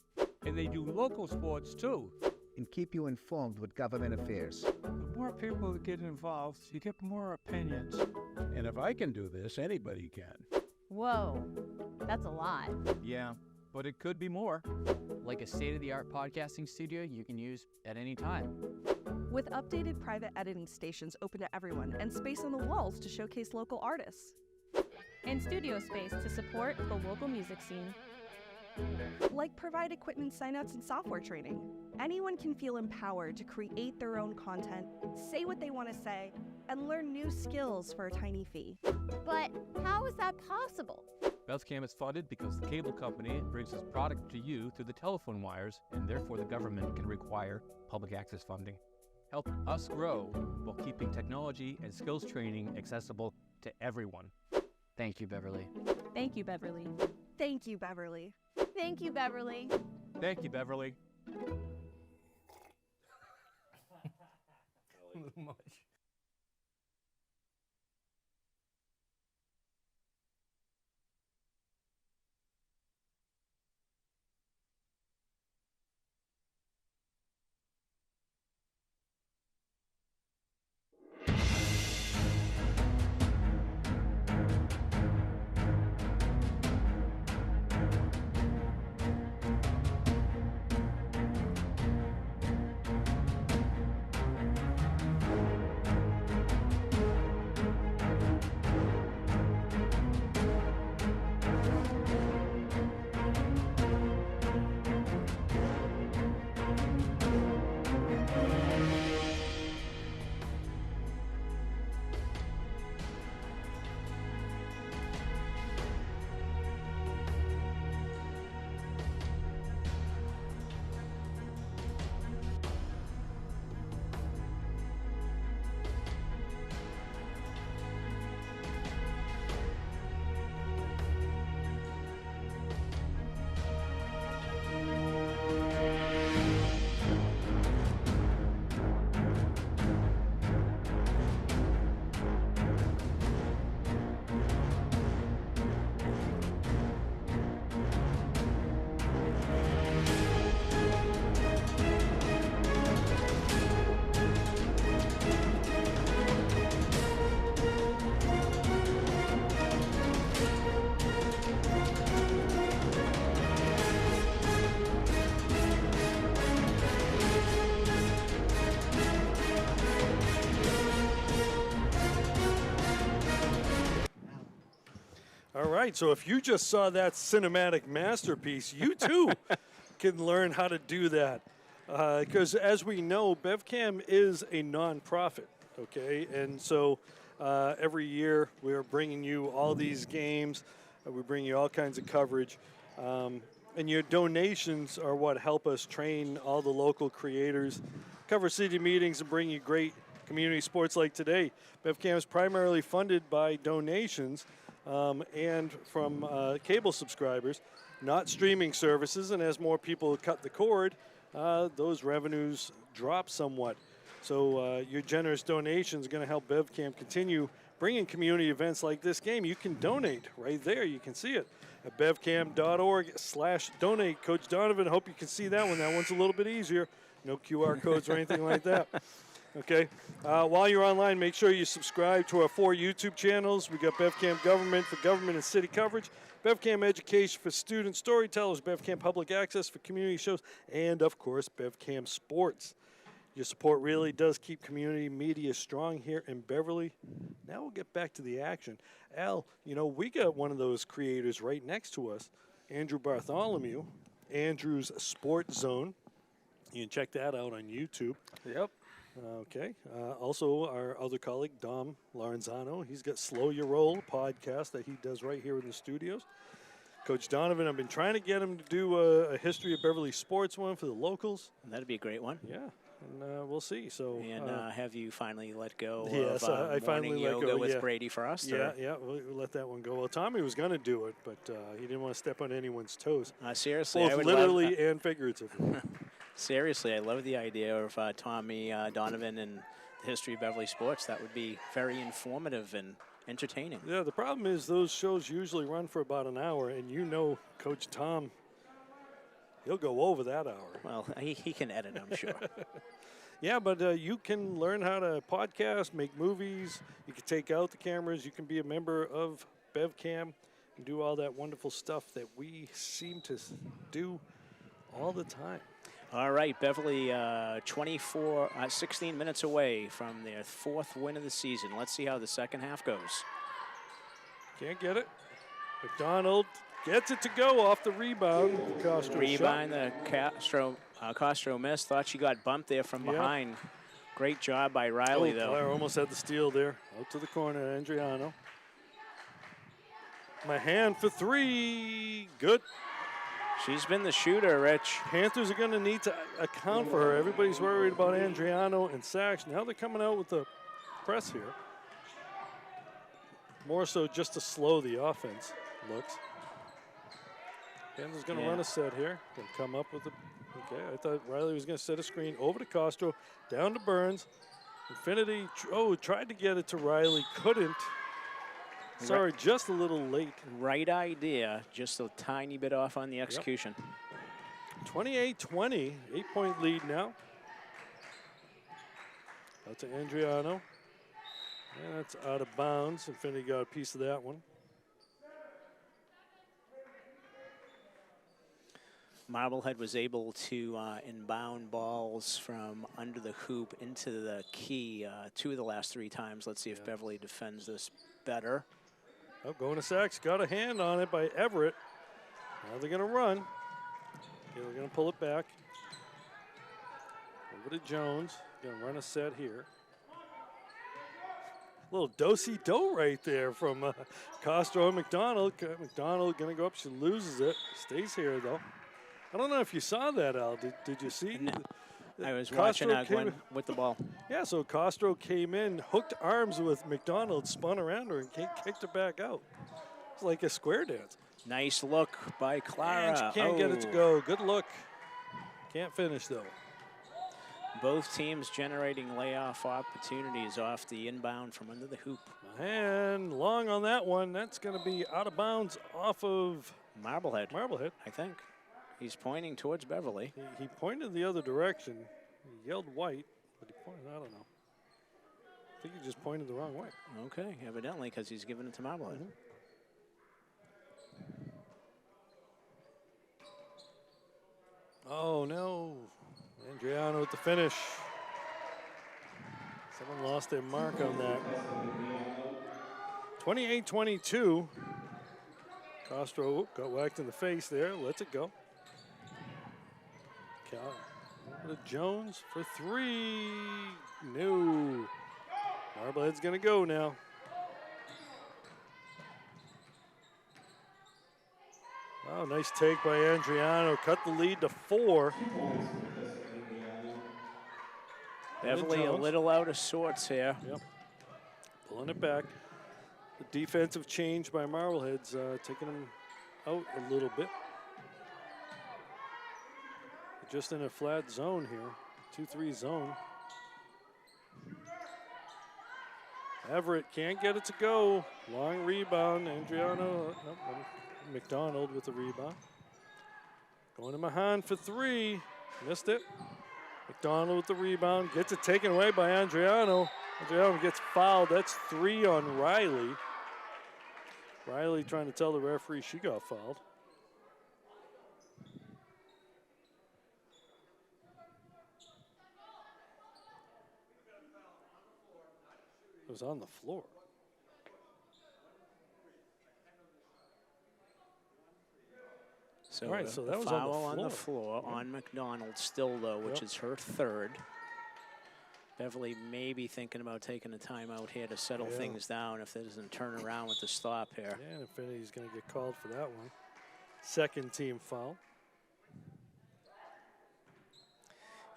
And they do local sports too. And keep you informed with government affairs. The more people that get involved, you get more opinions. And if I can do this, anybody can. Whoa, that's a lot. Yeah, but it could be more. Like a state-of-the-art podcasting studio you can use at any time. With updated private editing stations open to everyone and space on the walls to showcase local artists. And studio space to support the local music scene. Like provide equipment signups and software training. Anyone can feel empowered to create their own content, say what they want to say, and learn new skills for a tiny fee. But how is that possible? BevCam is funded because the cable company brings its product to you through the telephone wires, and therefore the government can require public access funding. Help us grow while keeping technology and skills training accessible to everyone. Thank you, Beverly. Thank you, Beverly. Thank you, Beverly. Thank you, Beverly. Thank you, Beverly. A little much. All right, so if you just saw that cinematic masterpiece, you too can learn how to do that. Because as we know, BevCam is a nonprofit, okay? And so every year we're bringing you all these games. We bring you all kinds of coverage. And your donations are what help us train all the local creators, cover city meetings, and bring you great community sports like today. BevCam is primarily funded by donations and from cable subscribers, not streaming services. And as more people cut the cord, those revenues drop somewhat. So your generous donation is going to help BevCam continue bringing community events like this game. You can donate right there. You can see it at bevcam.org/donate. Coach Donovan, I hope you can see that one. That one's a little bit easier. No QR codes or anything like that. Okay. While you're online, make sure you subscribe to our 4 YouTube channels. We got BevCam Government for government and city coverage, BevCam Education for student storytellers, BevCam Public Access for community shows, and, of course, BevCam Sports. Your support really does keep community media strong here in Beverly. Now we'll get back to the action. Al, you know, we got one of those creators right next to us, Andrew Bartholomew, Andrew's Sport Zone. You can check that out on YouTube. Yep. Okay. Also, our other colleague, Dom Lorenzano, he's got Slow Your Roll podcast that he does right here in the studios. Coach Donovan, I've been trying to get him to do a history of Beverly sports one for the locals. That'd be a great one. Yeah. and we'll see. So and have you finally let go yes, of I finally let yoga go with Brady Frost? Yeah, we'll let that one go. Well, Tommy was going to do it, but he didn't want to step on anyone's toes. Seriously, both I would literally and figuratively. Seriously, I love the idea of Tommy Donovan and the history of Beverly sports. That would be very informative and entertaining. Yeah, the problem is those shows usually run for about an hour, and you know Coach Tom, he'll go over that hour. Well, he can edit, I'm sure. Yeah, but you can learn how to podcast, make movies. You can take out the cameras. You can be a member of BevCam and do all that wonderful stuff that we seem to do all the time. All right, Beverly, 16 minutes away from their 4th win of the season. Let's see how the second half goes. Can't get it. McDonald gets it to go off the rebound. Rebound, the Castro missed. Thought she got bumped there from behind. Great job by Riley, though. Claire almost had the steal there. Out to the corner, Andriano. My hand for 3. Good. She's been the shooter, Rich. Panthers are going to need to account for her. Everybody's worried about Andriano and Sachs. Now they're coming out with the press here. More so just to slow the offense, looks. Panthers going to run a set here. Going to come up with the... Okay, I thought Riley was going to set a screen over to Castro, down to Burns. Infinity, tried to get it to Riley, couldn't. Sorry, just a little late. Right idea, just a tiny bit off on the execution. 28-20, 8-point lead now. Out to Andriano. And that's out of bounds. Infinity got a piece of that one. Marblehead was able to inbound balls from under the hoop into the key 2 of the last 3 times. Let's see if Beverly defends this better. Oh, going to Sachs, got a hand on it by Everett. Now they're going to run. Okay, they're going to pull it back. Over to Jones. Going to run a set here. Little do-si-do right there from Castro and McDonald. McDonald going to go up. She loses it. Stays here, though. I don't know if you saw that, Al. Did you see? No. I was watching Gwen with the ball. Yeah, so Castro came in, hooked arms with McDonald, spun around her, and kicked her back out. It's like a square dance. Nice look by Clara. And she can't get it to go. Good look. Can't finish, though. Both teams generating layoff opportunities off the inbound from under the hoop. And long on that one. That's going to be out of bounds off of Marblehead, I think. He's pointing towards Beverly. He pointed the other direction. He yelled white, but he pointed, I don't know. I think he just pointed the wrong way. Okay, evidently, because he's giving it to Marblehead. Oh, no. Andriano with the finish. Someone lost their mark on that. 28-22. Castro got whacked in the face there. Lets it go. Over to Jones for 3. No. Marblehead's going to go now. Oh, nice take by Andriano. Cut the lead to 4. Beverly a little out of sorts here. Yep. Pulling it back. The defensive change by Marblehead's taking them out a little bit. Just in a flat zone here, 2-3 zone. Everett can't get it to go. Long rebound, Andriano, McDonald with the rebound. Going to Mahan for 3, missed it. McDonald with the rebound, gets it taken away by Andriano. Andriano gets fouled, that's 3 on Riley. Riley trying to tell the referee she got fouled. It was on the floor. So, all right, so that was foul on the floor on McDonald still, though, which is her 3rd. Beverly may be thinking about taking a timeout here to settle things down if there doesn't turn around with the stop here. Yeah, and Infinity's going to get called for that one. 2nd team foul.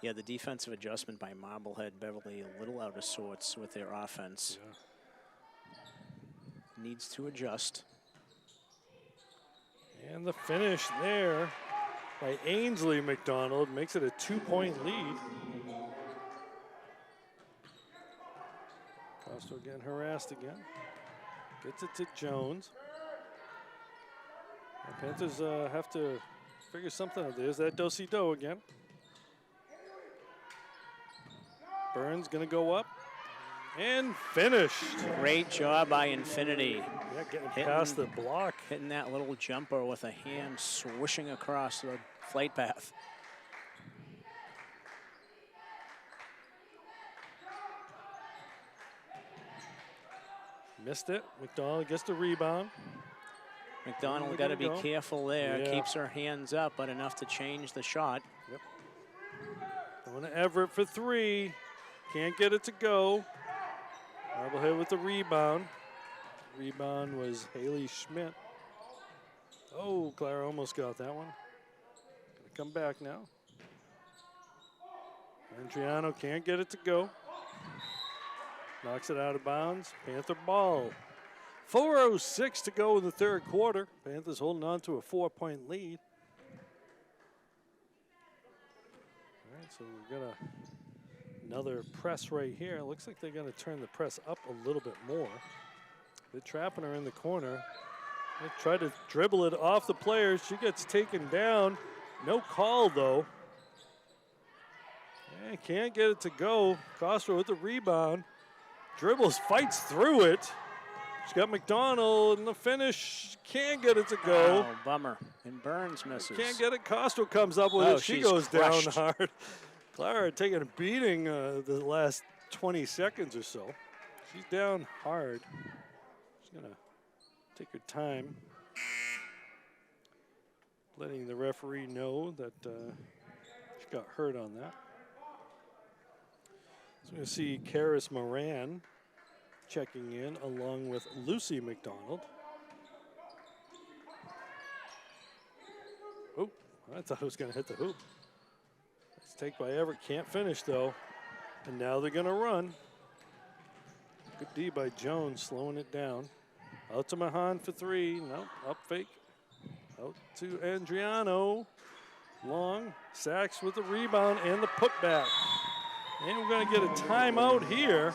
Yeah, the defensive adjustment by Marblehead, Beverly, a little out of sorts with their offense. Yeah. Needs to adjust. And the finish there by Ainsley McDonald makes it a 2-point lead. Castro getting harassed again. Gets it to Jones. The Panthers have to figure something out. There's that do-si-do again. Burns gonna go up and finished. Great job by Infinity. Yeah, getting past the block. Hitting that little jumper with a hand swishing across the flight path. Missed it. McDonald gets the rebound. McDonald got to be careful there. Yeah. Keeps her hands up, but enough to change the shot. Yep. Going to Everett for 3. Can't get it to go. Marblehead with the rebound. Rebound was Haley Schmidt. Oh, Clara almost got that one. Gonna come back now. Andriano can't get it to go. Knocks it out of bounds. Panther ball. 4:06 to go in the third quarter. Panthers holding on to a 4-point lead. All right, so we've got another press right here. Looks like they're going to turn the press up a little bit more. They're trapping her in the corner. They try to dribble it off the players. She gets taken down. No call, though. Yeah, can't get it to go. Castro with the rebound. Dribbles, fights through it. She's got McDonald in the finish. Can't get it to go. Oh, bummer. And Burns misses. Can't get it. Castro comes up with it. She goes crushed. down hard. Clara taking a beating the last 20 seconds or so. She's down hard. She's going to take her time. Letting the referee know that she got hurt on that. So we're going to see Karis Moran checking in along with Lucy McDonald. Oh, I thought it was going to hit the hoop. Nice take by Everett. Can't finish, though. And now they're going to run. Good D by Jones, slowing it down. Out to Mahan for 3. Nope, up fake. Out to Andriano. Long. Sachs with the rebound and the putback. And we're going to get a timeout here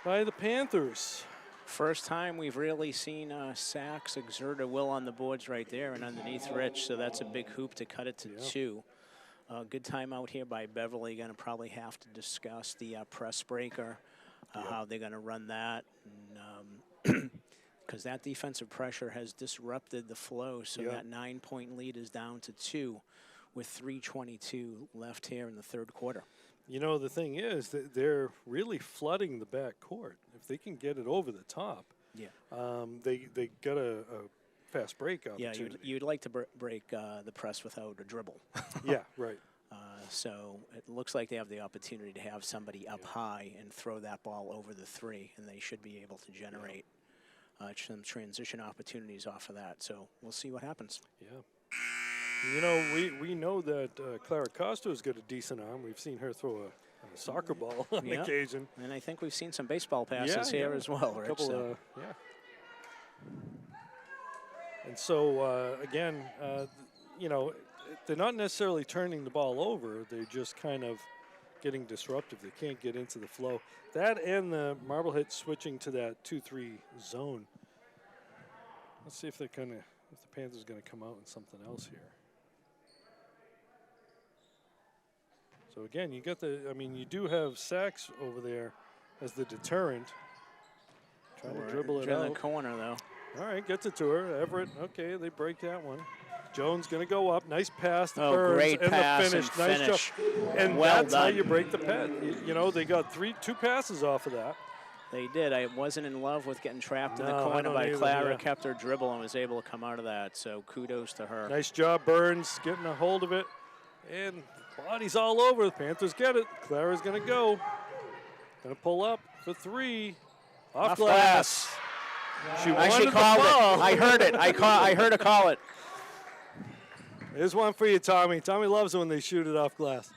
by the Panthers. First time we've really seen Sachs exert a will on the boards right there and underneath Rich, so that's a big hoop to cut it to 2. Good timeout here by Beverly. Going to probably have to discuss the press breaker, how they're going to run that. Because that defensive pressure has disrupted the flow, so that 9-point lead is down to 2 with 3:22 left here in the third quarter. You know, the thing is that they're really flooding the back court. If they can get it over the top, they got a fast break opportunity. Yeah, you'd like to break the press without a dribble. Yeah, right. So it looks like they have the opportunity to have somebody up high and throw that ball over the 3, and they should be able to generate some transition opportunities off of that. So we'll see what happens. Yeah. You know, we know that Clara Costa's got a decent arm. We've seen her throw a soccer ball on occasion. And I think we've seen some baseball passes here as well, Rich. Couple, And so, again, you know, they're not necessarily turning the ball over. They're just kind of getting disruptive. They can't get into the flow. That and the Marblehead switching to that 2-3 zone. Let's see if they're kind of, if the Panthers going to come out with something else here. So again, you got the, I mean, you do have Sachs over there as the deterrent. Trying to dribble it out. In the corner, though. All right, gets it to her. Everett, okay, they break that one. Jones going to go up. Nice pass to Burns. Great and pass the finish. and Nice finish. job. And Well that's how done. you break the pad. You know, they got 2 passes off of that. They did. I wasn't in love with getting trapped in the No, I corner don't by either, Clara. yeah. Kept her dribble and was able to come out of that. So kudos to her. Nice job, Burns, getting a hold of it. And bodies all over. The Panthers get it. Clara's going to go. Going to pull up for 3. Off glass. She Actually wanted called the ball. it. I heard it. I heard her call it. Here's one for you, Tommy. Tommy loves it when they shoot it off glass.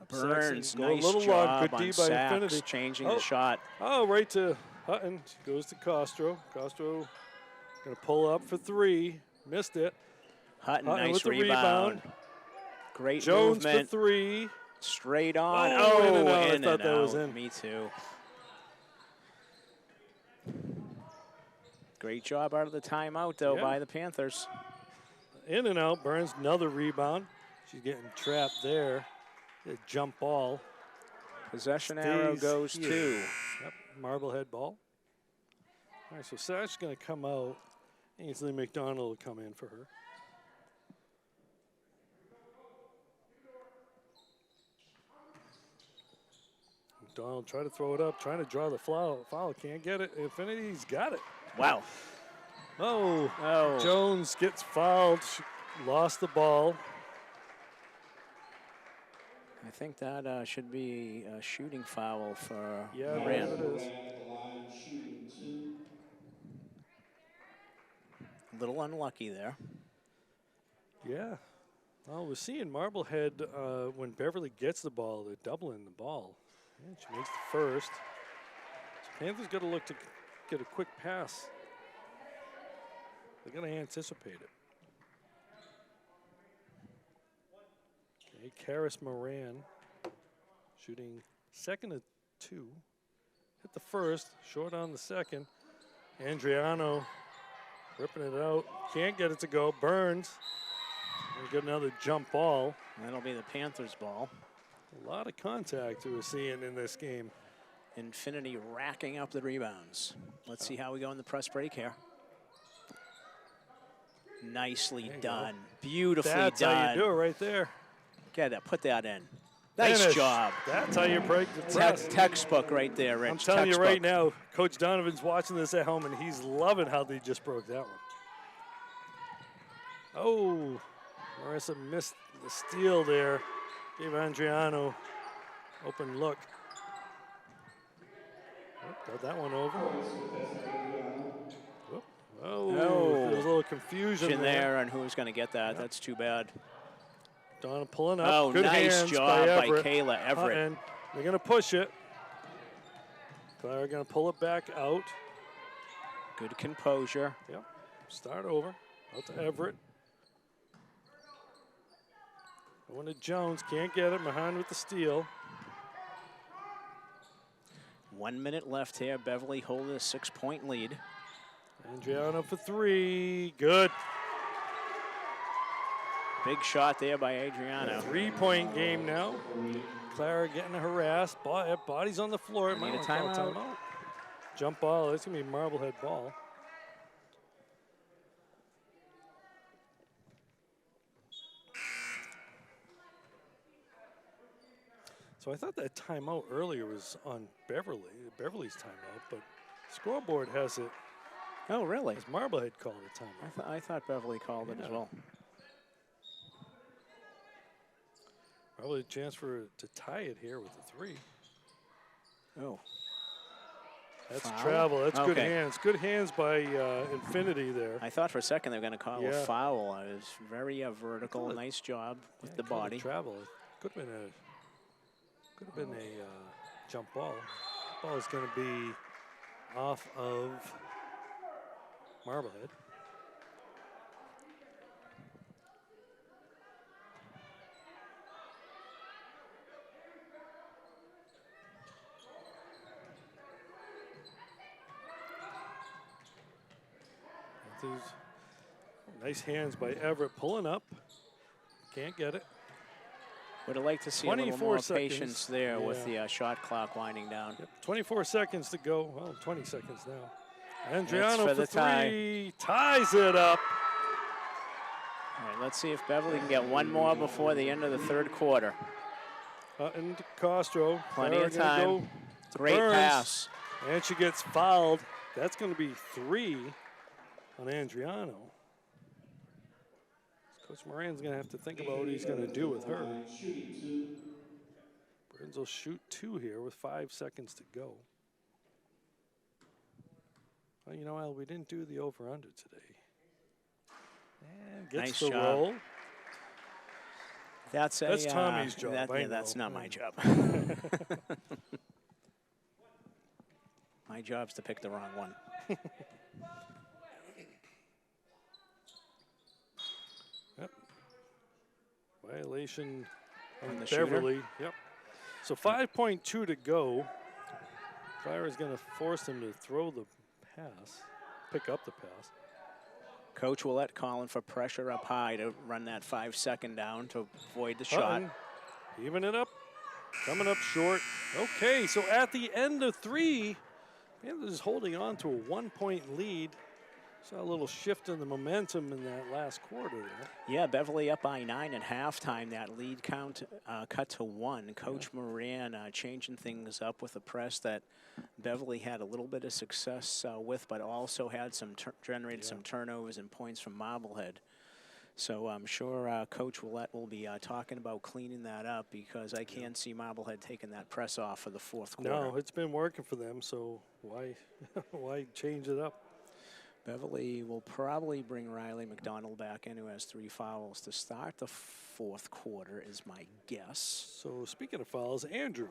Burns, Go nice a little job long. Good on D by Sachs, Infinity. changing the shot. Oh, right to Hutton. Goes to Castro. Castro going to pull up for 3. Missed it. Hutton nice with the rebound. Great Jones movement. for 3. Straight on. Oh, in and out. In I thought and that was out. in. Me too. Great job out of the timeout, though, by the Panthers. In and out. Burns another rebound. She's getting trapped there. A jump ball. Possession arrow goes to. Yep, Marblehead ball. All right, so Sach's going to come out. Ainsley McDonald will come in for her. McDonald try to throw it up, trying to draw the foul. Can't get it. Infinity's got it. Wow. Oh. Jones gets fouled. She lost the ball. I think that should be a shooting foul for Yeah, Moran. it is. A little unlucky there. Yeah. Well, we're seeing Marblehead when Beverly gets the ball, they're doubling the ball. And she makes the first. So Panthers got to look to get a quick pass. They're going to anticipate it. Okay, Karis Moran shooting second of 2. Hit the first, short on the second. Andriano ripping it out. Can't get it to go. Burns. We got another jump ball. That'll be the Panthers' ball. A lot of contact we're seeing in this game. Infinity racking up the rebounds. Let's see how we go in the press break here. Nicely done. Beautifully done. That's how you do it right there. Get that. Put that in. Nice Finish. job. That's how you break the press. Textbook right there, Rich. I'm telling Textbook. you right now, Coach Donovan's watching this at home, and he's loving how they just broke that one. Oh, Marissa missed the steal there. Gave Andriano open look. Oh, got that one over. Oh, there was a little confusion there on who's going to get that. That's too bad. Donna pulling up. Oh, Good nice hands job by Everett. Kayla Everett. And they're going to push it. Clara going to pull it back out. Good composure. Yep. Start over. Out to Everett. Going to Jones. Can't get it. Mahan with the steal. 1 minute left here. Beverly holding a 6-point lead. Andriano for 3. Good. Big shot there by Adriano. 3-point game now. Clara getting harassed. Body's on the floor. Need a timeout. Jump ball. It's going to be Marblehead ball. So I thought that timeout earlier was on Beverly's timeout, but scoreboard has it. Oh, really? As Marblehead called a timeout. I thought Beverly called it as well. Probably a chance to tie it here with a 3. Oh. That's foul? travel. That's good Okay. hands. Good hands by Infinity there. I thought for a second they were going to call a Yeah. foul. I was very vertical. Nice job with the Called it body. travel. It could have been a jump ball. Ball is going to be off of Marblehead. Nice hands by Everett pulling up. Can't get it. Would have liked to see a little 24 more seconds. patience there with Yeah. the shot clock winding down. 24 seconds to go. Well, 20 seconds now. That's Andriano for for the tie. 3. Ties it up. All right, let's see if Beverly can get one more before the end of the third quarter. Hutton to Castro. Plenty Clara of gonna time. go to Great Burns. pass. And she gets fouled. That's going to be 3 on Andriano. Coach Moran's going to have to think about what he's going to do with her. Burns will shoot 2 here with 5 seconds to go. Well, you know, Al, we didn't do the over-under today. And gets Nice the job. roll. That's Tommy's job. I that's know. not my job. My job's to pick the wrong one. Yep. Violation On on the shooter? Beverly. Yep. So 5.2 to go. Fire is going to force him to throw the pass, pick up the pass. Coach Willett calling for pressure up high to run that 5-second down to avoid the shot. Hutton, even it up, coming up short. Okay, so at the end of 3, Panthers holding on to a 1-point lead. Saw a little shift in the momentum in that last quarter there. Yeah, Beverly up by 9 at halftime. That lead count cut to 1. Coach Moran changing things up with a press that Beverly had a little bit of success with, but also had some generated some turnovers and points from Marblehead. So I'm sure Coach Willett will be talking about cleaning that up, because I can't see Marblehead taking that press off for the fourth quarter. No, it's been working for them, so why why change it up? Beverly will probably bring Riley McDonald back in, who has 3 fouls to start the fourth quarter, is my guess. So speaking of fouls, Andrew.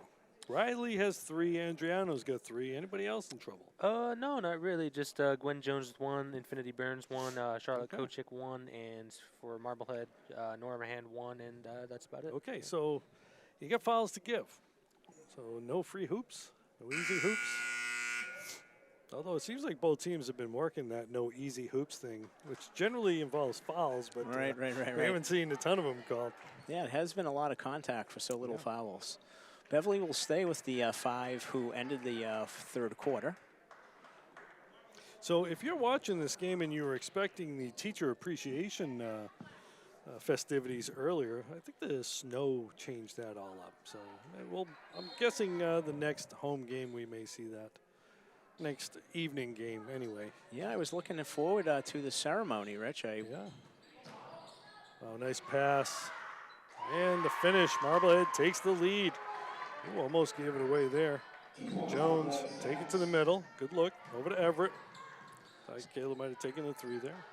Riley has 3, Andriano's got 3. Anybody else in trouble? No, not really. Just Gwen Jones 1, Infinity Burns 1, Charlotte Kochik 1, and for Marblehead, Nora Mahan 1, and that's about it. Okay, so you got fouls to give. So no free hoops, no easy hoops. Although it seems like both teams have been working that no easy hoops thing, which generally involves fouls, but Right. we haven't seen a ton of them called. Yeah, it has been a lot of contact for so little fouls. Beverly will stay with the 5 who ended the third quarter. So if you're watching this game and you were expecting the teacher appreciation festivities earlier, I think the snow changed that all up. So I'm guessing the next home game we may see that. Next evening game, anyway. Yeah, I was looking forward to the ceremony, Rich. Yeah. Oh, nice pass. And the finish. Marblehead takes the lead. Ooh, almost gave it away there. Jones, take it to the middle. Good look. Over to Everett. I think Kayla might have taken the 3 there.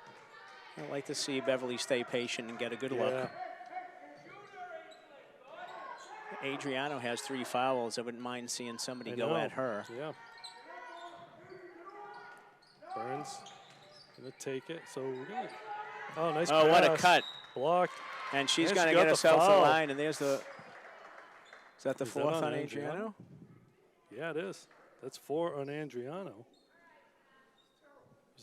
I'd like to see Beverly stay patient and get a good look. Adriano has 3 fouls. I wouldn't mind seeing somebody go at her. Yeah. Burns gonna take it. So we're gonna. Oh, nice pass. Oh, what a cut. Blocked. And she's And going to she got get the herself a foul. line, and there's the. Is that the Is that 4th on on Adriano? Adriano? Yeah, it is. That's 4 on Andriano. It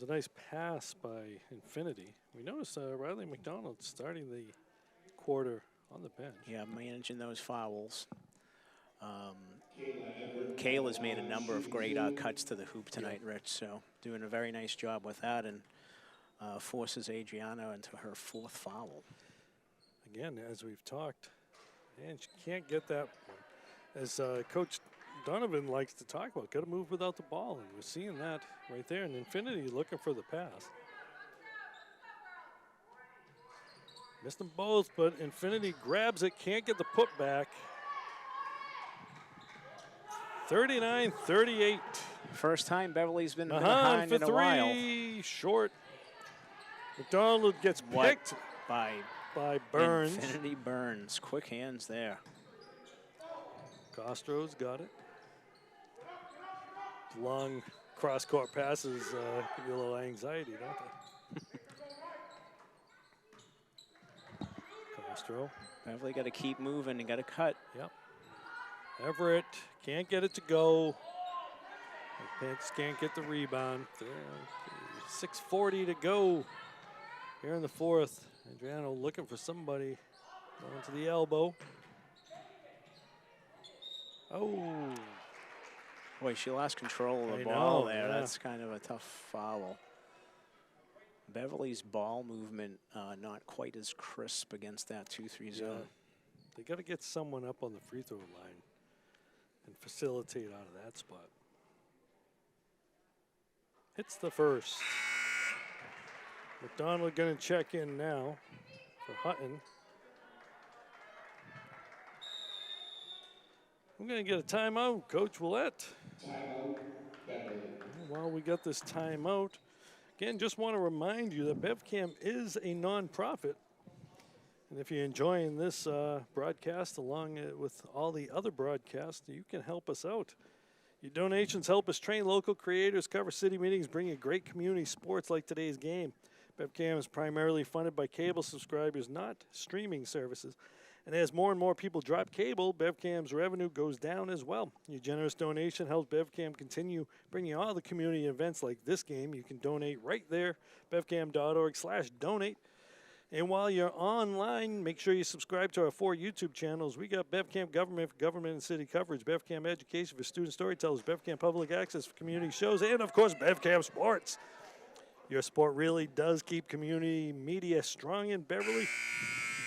was a nice pass by Infinity. We noticed Riley McDonald starting the quarter on the bench. Yeah, managing those fouls. Kayla's made a number of great cuts to the hoop tonight, Rich, so doing a very nice job with that, and forces Adriano into her 4th foul. Again, as we've talked, and she can't get that one. As Coach Donovan likes to talk about, got to move without the ball, and we're seeing that right there. And Infinity looking for the pass. Missed them both, but Infinity grabs it, can't get the putback. 39-38. First time Beverly's been Mahan behind for in a 3, while. short. McDonald gets picked by Burns. Infinity Burns. Quick hands there. Castro's got it. Long cross-court passes give you a little anxiety, don't they? Castro. Beverly got to keep moving and got to cut. Yep. Everett can't get it to go. The Panthers can't get the rebound. 6:40 to go here in the 4th. Adriano looking for somebody going to the elbow. Oh. Boy, she lost control of the I ball know, there. yeah. That's kind of a tough foul. Beverly's ball movement not quite as crisp against that 2-3 zone. They got to get someone up on the free throw line and facilitate out of that spot. Hits the first. McDonald going to check in now for Hutton. We're going to get a timeout, Coach Willett. Timeout, Beverly. While we got this timeout, Again, just want to remind you that BevCam is a nonprofit. And if you're enjoying this broadcast along with all the other broadcasts, you can help us out. Your donations help us train local creators, cover city meetings, bring you great community sports like today's game. BevCam is primarily funded by cable subscribers, not streaming services. And as more and more people drop cable, BevCam's revenue goes down as well. Your generous donation helps BevCam continue bringing all the community events like this game. You can donate right there, bevcam.org/donate. And while you're online, make sure you subscribe to our 4 YouTube channels. We got BevCam Government for government and city coverage, BevCam Education for student storytellers, BevCam Public Access for community shows, and, of course, BevCam Sports. Your sport really does keep community media strong in Beverly.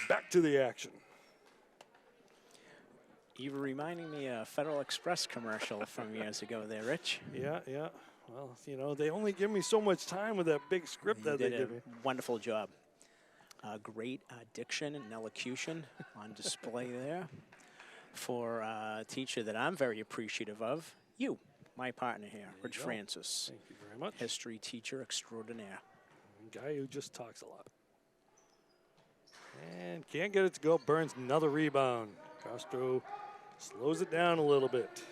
Back to the action. You were reminding me of a Federal Express commercial from years ago there, Rich. Yeah, yeah. Well, you know, they only give me so much time with that big script that they give me. Wonderful job. Great diction and elocution on display there for a teacher that I'm very appreciative of. You, my partner here, Rich Francis. Thank you very much. History teacher extraordinaire. Guy who just talks a lot. And can't get it to go. Burns another rebound. Castro slows it down a little bit.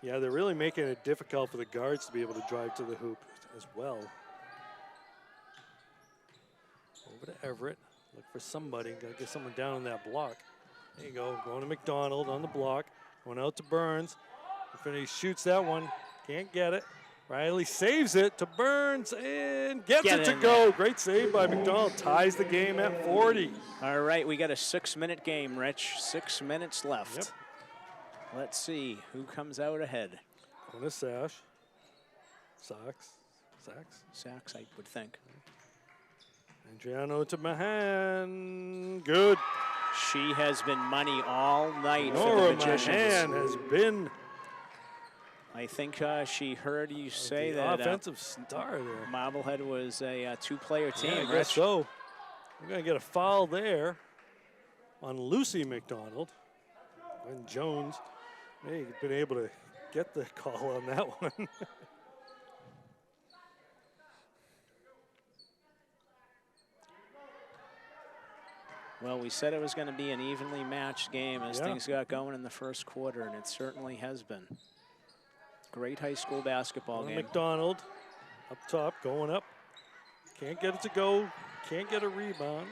Yeah, they're really making it difficult for the guards to be able to drive to the hoop as well. Over to Everett. Look for somebody. Got to get someone down on that block. There you go. Going to McDonald on the block. Going out to Burns. He shoots that one. Can't get it. Riley saves it to Burns and gets it to go. There. Great save by McDonald. Ties the game at 40. All right, we got a 6-minute game, Rich. 6 minutes left. Yep. Let's see who comes out ahead. On a sash. Sacks, I would think. Adriano to Mahan. Good. She has been money all night Nora for the Magicians. Mahan has been. I think she heard you say the that offensive star there. Marblehead was a 2-player team. Yeah, I guess so. We're going to get a foul there on Lucy McDonald. And Jones may have been able to get the call on that one. Well, we said it was going to be an evenly matched game as things got going in the first quarter, and it certainly has been. Great high school basketball game. McDonald up top, going up. Can't get it to go. Can't get a rebound.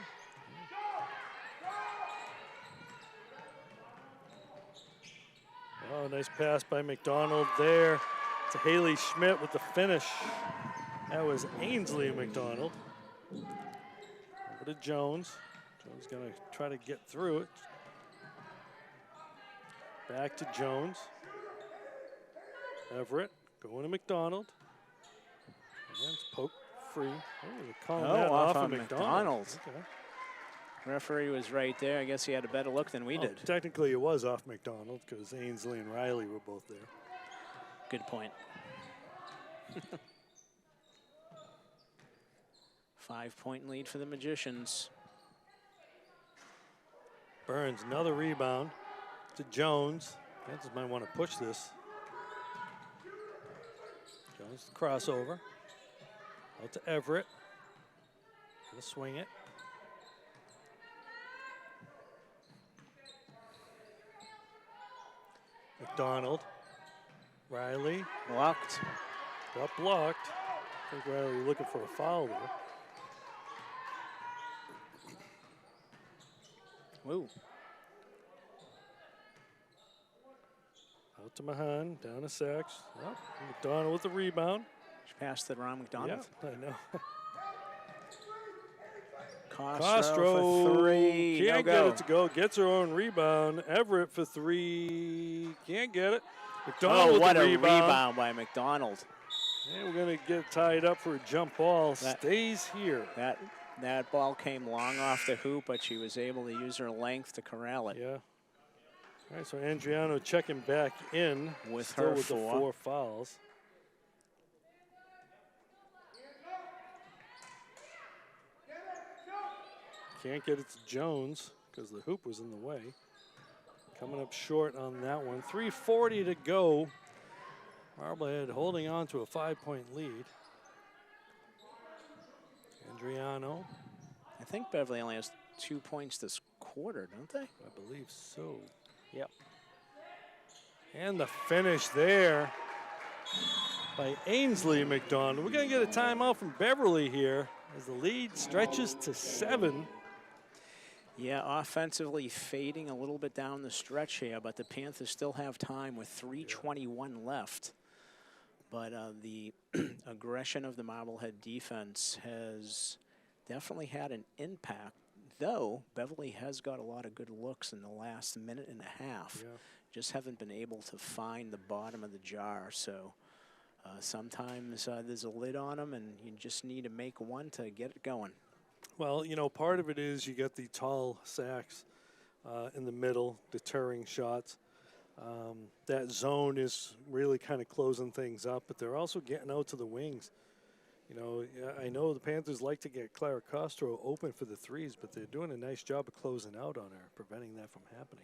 Oh, nice pass by McDonald there to Haley Schmidt with the finish. That was Ainsley McDonald. Over to Jones. Jones going to try to get through it. Back to Jones. Everett going to McDonald. And it's poked free. Oh, they're calling that off of McDonald. Okay. Referee was right there. I guess he had a better look than we did. Technically, it was off McDonald because Ainsley and Riley were both there. Good point. 5-point lead for the Magicians. Burns, another rebound to Jones. Kansas might want to push this. Jones, crossover. Out to Everett. Gonna swing it. McDonald. Riley. Blocked. Got blocked. I think Riley looking for a foul there. Woo. Out to Mahan, down to Sachs. Oh, McDonald with the rebound. She passed it around McDonald. Yeah, I know. Castro for 3. Can't get it to go. Gets her own rebound. Everett for 3. Can't get it. McDonald with what the a rebound by McDonald. And we're going to get tied up for a jump ball. Stays here. That ball came long off the hoop, but she was able to use her length to corral it. Yeah. All right, so Andriano checking back in with still her with the 4 fouls. Can't get it to Jones because the hoop was in the way. Coming up short on that one. 3:40 to go. Marblehead holding on to a 5-point lead. Andriano. I think Beverly only has 2 points this quarter, don't they? I believe so. Yep. And the finish there by Ainsley McDonald. We're going to get a timeout from Beverly here as the lead stretches to 7. Yeah, offensively fading a little bit down the stretch here, but the Panthers still have time with 3:21 left. But the aggression of the Marblehead defense has definitely had an impact, though Beverly has got a lot of good looks in the last minute and a half. Yeah. Just haven't been able to find the bottom of the jar. So sometimes there's a lid on them, and you just need to make one to get it going. Well, you know, part of it is you get the tall sacks in the middle, deterring shots. That zone is really kind of closing things up, but they're also getting out to the wings. You know, I know the Panthers like to get Clara Castro open for the threes, but they're doing a nice job of closing out on her, preventing that from happening.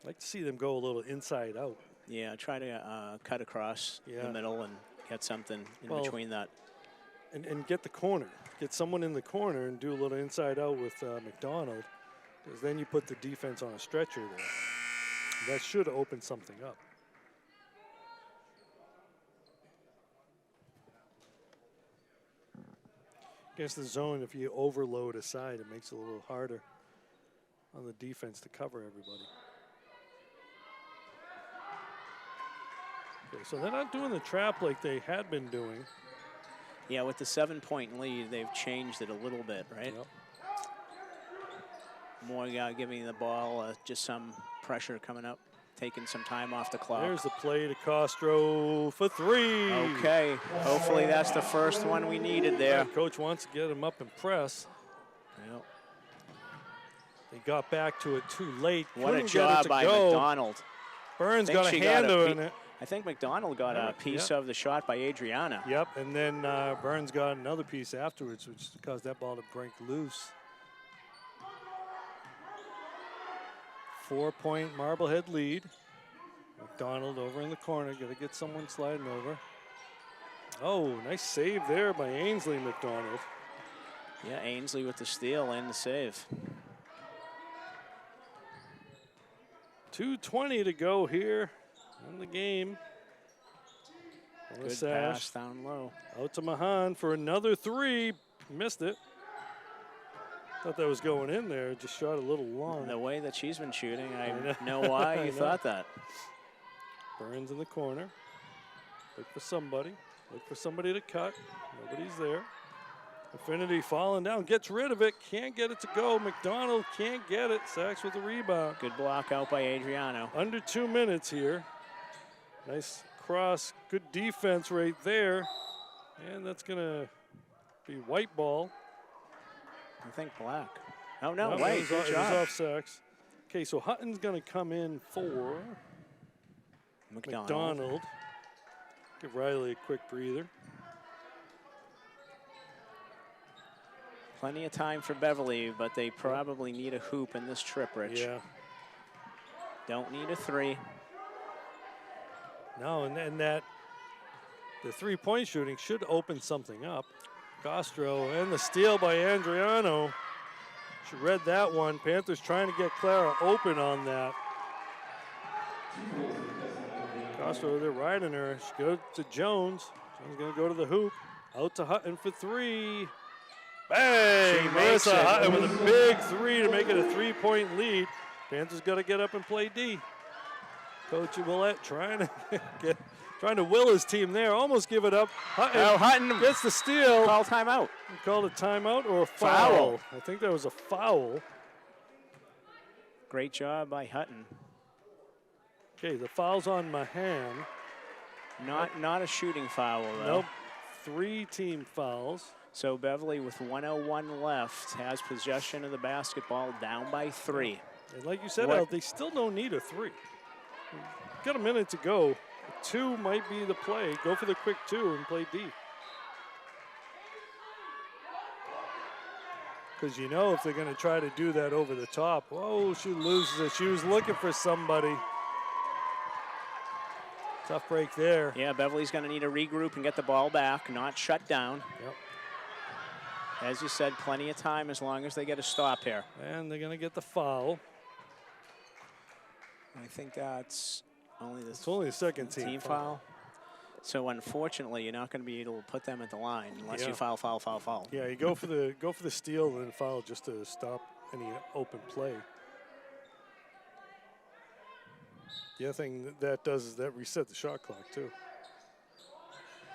I'd like to see them go a little inside out. Yeah, try to cut across the middle and get something in between that. And get the corner. Get someone in the corner and do a little inside out with McDonald, because then you put the defense on a stretcher there. That should open something up. Against the zone, if you overload a side, it makes it a little harder on the defense to cover everybody. Okay, so they're not doing the trap like they had been doing. Yeah, with the 7-point lead, they've changed it a little bit, right? Yep. More giving the ball just some pressure coming up, taking some time off the clock. There's the play to Castro for 3. Okay, hopefully that's the first one we needed there. Yeah, coach wants to get him up and press. Yep. They got back to it too late. What a job by McDonald. Burns got a hand on it. I think McDonald got a piece of the shot by Adriana. Yep, and then Burns got another piece afterwards, which caused that ball to break loose. 4-point Marblehead lead. McDonald over in the corner, got to get someone sliding over. Oh, nice save there by Ainsley McDonald. Yeah, Ainsley with the steal and the save. 2:20 to go here in the game. Good pass down low. Out to Mahan for another 3. Missed it. Thought that was going in there. Just shot a little long. The way that she's been shooting, I know why you thought that. Burns in the corner. Look for somebody. Look for somebody to cut. Nobody's there. Affinity falling down. Gets rid of it. Can't get it to go. McDonald can't get it. Sacks with the rebound. Good block out by Adriano. Under 2 minutes here. Nice cross. Good defense right there. And that's going to be white ball. I think black. Oh, no, no white. It was off Sacks. Okay, so Hutton's going to come in for McDonald. Give Riley a quick breather. Plenty of time for Beverly, but they probably need a hoop in this trip, Rich. Yeah. Don't need a 3. No, and that the 3-point shooting should open something up. Castro and the steal by Andriano. She read that one. Panthers trying to get Clara open on that. Castro, they're riding her. She goes to Jones. Jones going to go to the hoop. Out to Hutton for 3. Bang! Marissa Hutton with a big 3 to make it a 3-point lead. Panthers got to get up and play D. Coach Willett trying to will his team there. Almost give it up. Hutton gets the steal. Call timeout. You called a timeout or a foul? I think that was a foul. Great job by Hutton. Okay, the foul's on Mahan. Not a shooting foul, though. Nope. 3 team fouls. So Beverly, with 1:01 left, has possession of the basketball, down by 3. And like you said, Al, they still don't need a 3. Got a minute to go. 2 might be the play. Go for the quick 2 and play D. Because you know if they're going to try to do that over the top. Oh, she loses it. She was looking for somebody. Tough break there. Yeah, Beverly's going to need to regroup and get the ball back, not shut down. Yep. As you said, plenty of time as long as they get a stop here. And they're going to get the foul. I think that's it's only the second team foul. So unfortunately, you're not going to be able to put them at the line unless you foul. Yeah, you go for the steal and then foul just to stop any open play. The other thing that does is that reset the shot clock too.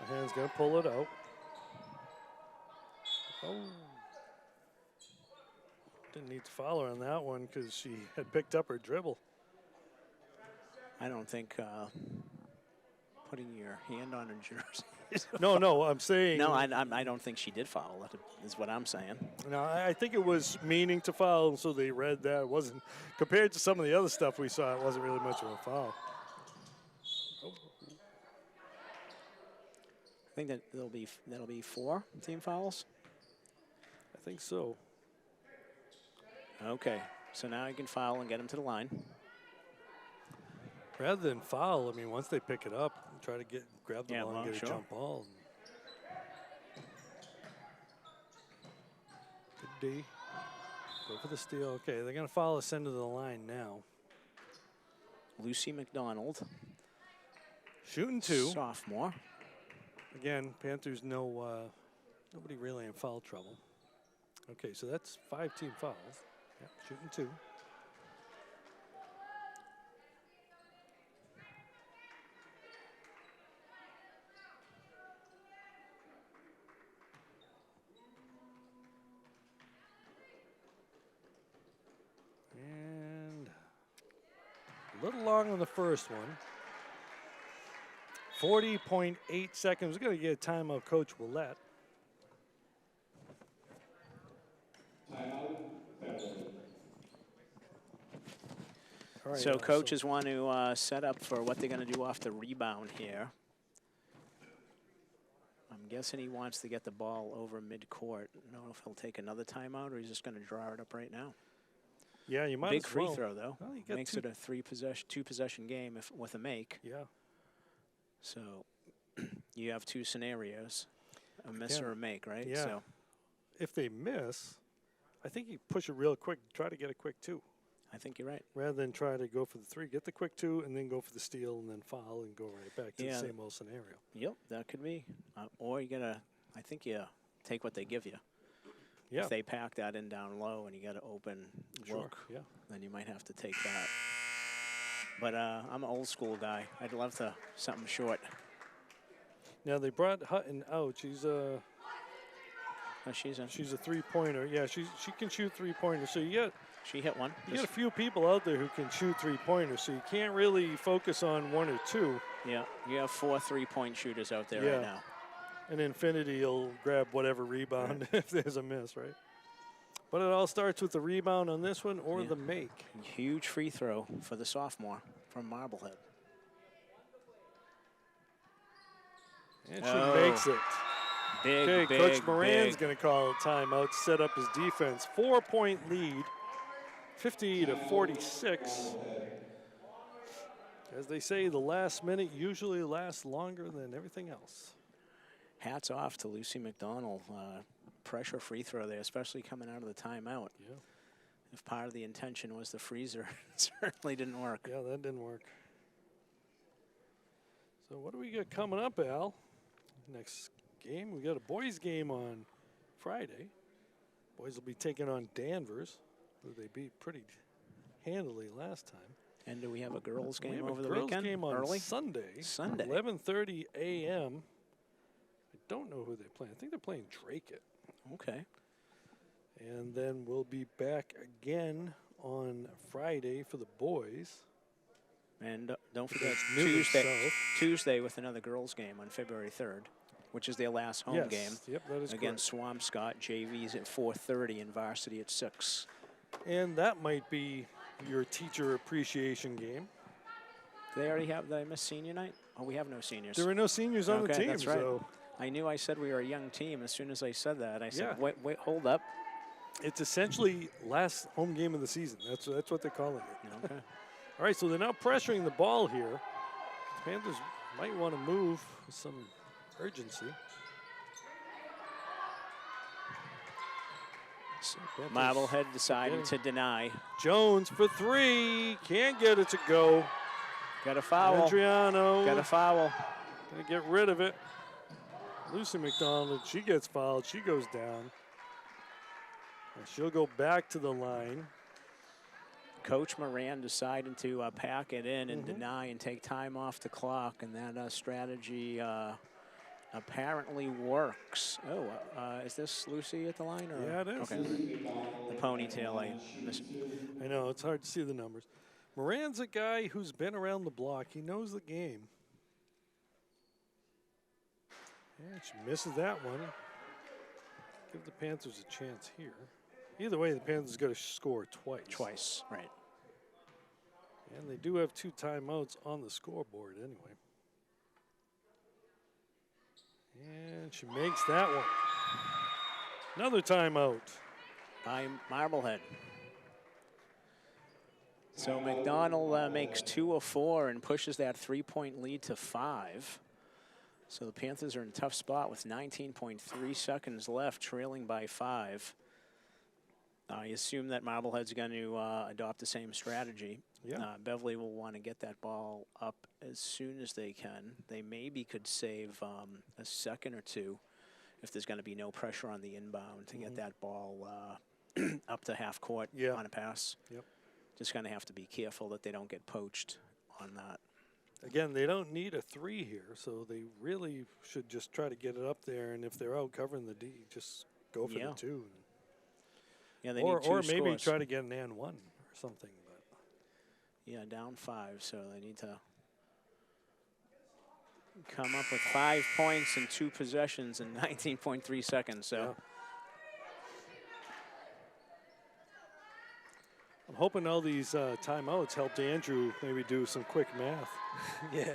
Mahan's going to pull it out. Oh. Didn't need to foul her on that one because she had picked up her dribble. I don't think putting your hand on a jersey. No, I'm saying. No, I don't think she did foul. That is what I'm saying. No, I think it was meaning to foul, so they read that. It wasn't, compared to some of the other stuff we saw, it wasn't really much of a foul. Oh. I think that that'll be 4 team fouls. I think so. Okay, so now you can foul and get them to the line. Rather than foul, I mean, once they pick it up, try to grab the ball and get a jump ball. Good D. Go for the steal. Okay, they're going to foul us into the line now. Lucy McDonald. Shooting 2. Sophomore. Again, Panthers nobody really in foul trouble. Okay, so that's 5 team fouls. Yep, shooting 2. And a little long on the first one. 40.8 seconds. We're going to get a timeout, Coach Willett. All right, so coaches want to set up for what they're going to do off the rebound here. I'm guessing he wants to get the ball over midcourt. I don't know if he'll take another timeout or he's just going to draw it up right now. Yeah, you might Big as well. free throw, though. Well, makes it a 2-possession game with a make. Yeah. So you have 2 scenarios, a miss or a make, right? Yeah. So if they miss, I think you push it real quick, try to get a quick 2. I think you're right. Rather than try to go for the 3, get the quick 2 and then go for the steal and then foul and go right back to the same old scenario. Yep, that could be. Or you gotta, I think you take what they give you. Yeah. If they pack that in down low and you got to open look, then you might have to take that. But I'm an old school guy. I'd love to something short. Now they brought Hutton out. She's a she's a 3-pointer. Yeah, she can shoot 3-pointers. So she hit one. You got a few people out there who can shoot 3-pointers. So you can't really focus on 1 or 2. Yeah, you have 4 3-point shooters out there right now. And Infinity will grab whatever rebound if there's a miss, right? But it all starts with the rebound on this one or the make. Huge free throw for the sophomore from Marblehead. And she makes it. Big, Coach Moran's going to call a timeout, set up his defense. 4-point lead, 50-46. As they say, the last minute usually lasts longer than everything else. Hats off to Lucy McDonald. Pressure free throw there, especially coming out of the timeout. Yeah. If part of the intention was the freezer, it certainly didn't work. Yeah, that didn't work. So what do we got coming up, Al? Next game, we got a boys game on Friday. Boys will be taking on Danvers, who they beat pretty handily last time. And do we have a girls game over the girls weekend? Game on early? Sunday. Sunday. 11:30 a.m. I don't know who they're playing. I think they're playing Drake it. Okay. And then we'll be back again on Friday for the boys. And don't forget Tuesday. Tuesday with another girls game on February 3rd, which is their last home game. Yep, that is against Swampscott. JV's at 4:30 and Varsity at 6. And that might be your teacher appreciation game. Do they already have, did I miss senior night? Oh, we have no seniors. There were no seniors on the team. That's right. So I knew I said we were a young team. As soon as I said that, I said, wait, hold up. It's essentially last home game of the season. That's what they're calling it. Okay. All right, so they're now pressuring the ball here. Panthers might want to move with some urgency. Marblehead deciding to deny. Jones for 3. Can't get it to go. Got a foul. Adriano. Got a foul. Gonna get rid of it. Lucy McDonald, she gets fouled. She goes down. And she'll go back to the line. Coach Moran deciding to pack it in and deny and take time off the clock, and that strategy apparently works. Oh, is this Lucy at the line? Or? Yeah, it is. Okay. The ponytail, I know, it's hard to see the numbers. Moran's a guy who's been around the block. He knows the game. Yeah, she misses that one. Give the Panthers a chance here. Either way, the Panthers got to score twice. Twice, right. And they do have 2 timeouts on the scoreboard anyway. And she makes that one. Another timeout. By Marblehead. So McDonald makes 2 of 4 and pushes that 3-point lead to 5. So the Panthers are in a tough spot with 19.3 seconds left, trailing by 5. I assume that Marblehead's going to adopt the same strategy. Yeah. Beverly will want to get that ball up as soon as they can. They maybe could save a second or two if there's going to be no pressure on the inbound to get that ball up to half court on a pass. Yep. Just going to have to be careful that they don't get poached on that. Again, they don't need a 3 here, so they really should just try to get it up there. And if they're out covering the D, just go for the 2. Yeah, they or need 2 or maybe scores. try to get an and 1 or something. But yeah, down 5, so they need to come up with 5 points in 2 possessions in 19.3 seconds. So. I'm hoping all these timeouts helped Andrew maybe do some quick math. Yeah.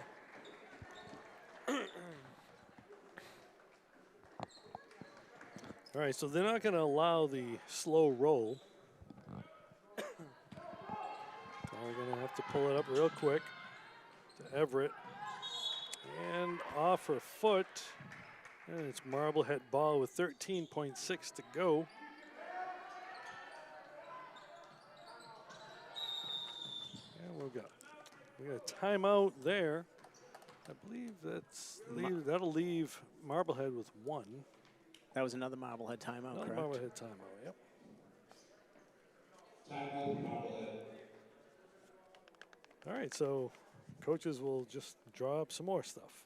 All right, so they're not going to allow the slow roll. So we're going to have to pull it up real quick to Everett. And off her foot. And it's Marblehead ball with 13.6 to go. And we got a timeout there. I believe that'll leave Marblehead with 1. That was another Marblehead timeout, correct? Marblehead timeout, yep. All right, so coaches will just draw up some more stuff.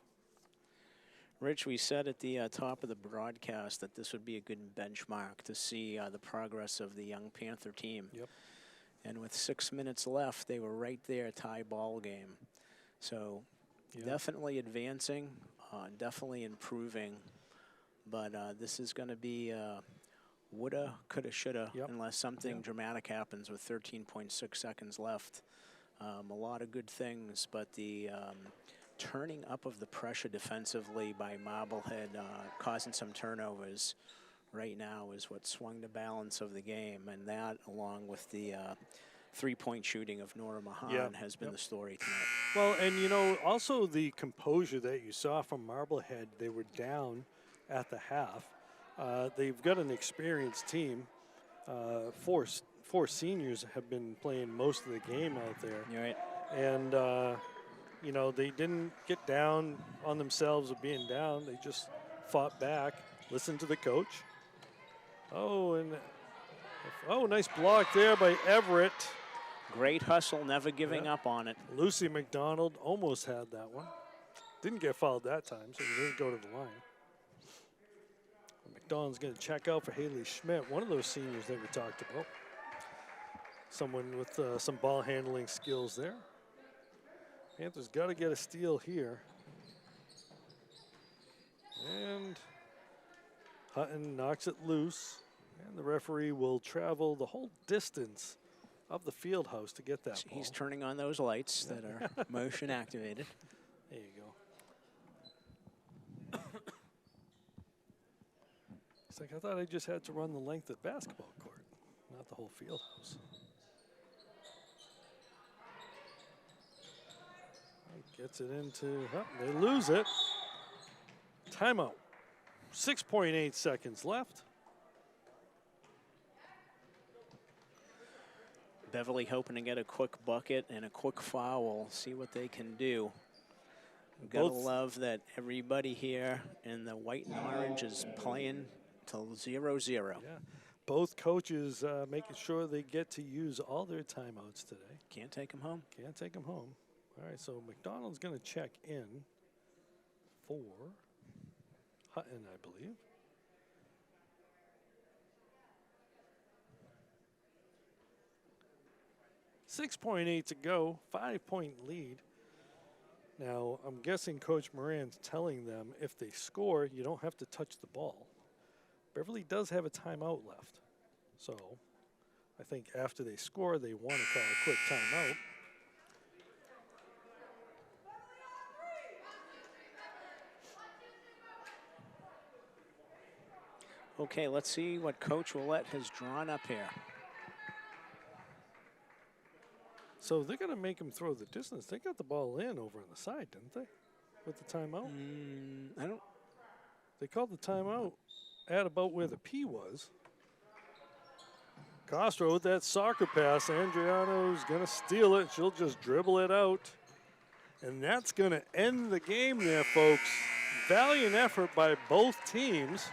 Rich, we said at the top of the broadcast that this would be a good benchmark to see the progress of the young Panther team. Yep. And with 6 minutes left, they were right there, tie ball game. So definitely advancing, definitely improving. But this is going to be woulda, coulda, shoulda, unless something dramatic happens with 13.6 seconds left. A lot of good things, but the turning up of the pressure defensively by Marblehead, causing some turnovers right now is what swung the balance of the game. And that, along with the 3-point shooting of Nora Mahan, has been the story tonight. Well, and, you know, also the composure that you saw from Marblehead, they were down at the half. They've got an experienced team. Four seniors have been playing most of the game out there. You're right. And, you know, they didn't get down on themselves of being down. They just fought back, listened to the coach. Oh, nice block there by Everett. Great hustle, never giving up on it. Lucy McDonald almost had that one. Didn't get fouled that time, so he didn't go to the line. McDonald's going to check out for Haley Schmidt, one of those seniors that we talked about. Someone with some ball handling skills there. Panthers got to get a steal here. And Hutton knocks it loose. And the referee will travel the whole distance of the field house to get that ball. He's turning on those lights that are motion activated. There you go. It's like, I thought I just had to run the length of basketball court, not the whole field house. Gets it into, they lose it. Timeout. 6.8 seconds left. Beverly hoping to get a quick bucket and a quick foul. See what they can do. We've got to love that everybody here in the white and orange is playing till 0-0. Yeah. Both coaches making sure they get to use all their timeouts today. Can't take them home. Can't take them home. All right, so McDonald's going to check in for Hutton, I believe. .8 to go, 5-point lead. Now, I'm guessing Coach Moran's telling them if they score, you don't have to touch the ball. Beverly does have a timeout left. So I think after they score, they want to call a quick timeout. Okay, let's see what Coach Willett has drawn up here. So they're going to make him throw the distance. They got the ball in over on the side, didn't they, with the timeout? I don't. They called the timeout at about where the P was. Castro with that soccer pass. Andriano's going to steal it. She'll just dribble it out. And that's going to end the game there, folks. Valiant effort by both teams.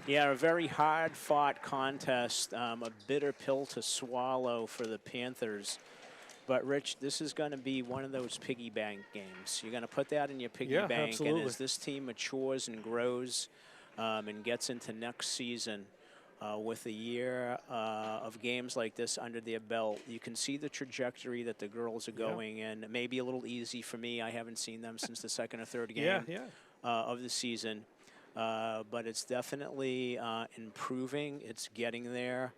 Yeah, a very hard-fought contest, a bitter pill to swallow for the Panthers. But, Rich, this is going to be one of those piggy bank games. You're going to put that in your piggy bank, absolutely. and as this team matures and grows and gets into next season with a year of games like this under their belt, you can see the trajectory that the girls are going in. It may be a little easy for me. I haven't seen them since the second or third game of the season. But it's definitely improving. It's getting there.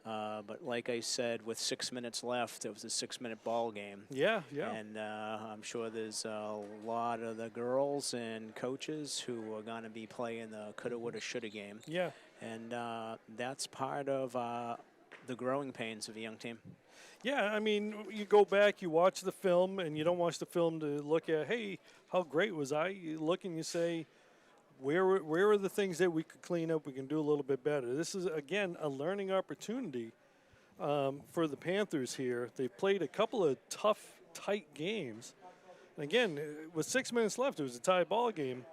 But like I said, with 6 minutes left, it was a 6-minute ball game. Yeah. And I'm sure there's a lot of the girls and coaches who are going to be playing the coulda, woulda, shoulda game. Yeah. And that's part of the growing pains of a young team. Yeah, I mean, you go back, you watch the film, and you don't watch the film to look at, hey, how great was I? You look and you say, where are the things that we could clean up, we can do a little bit better? This is, again, a learning opportunity for the Panthers here. They've played a couple of tough, tight games. And again, with 6 minutes left, it was a tie ball game.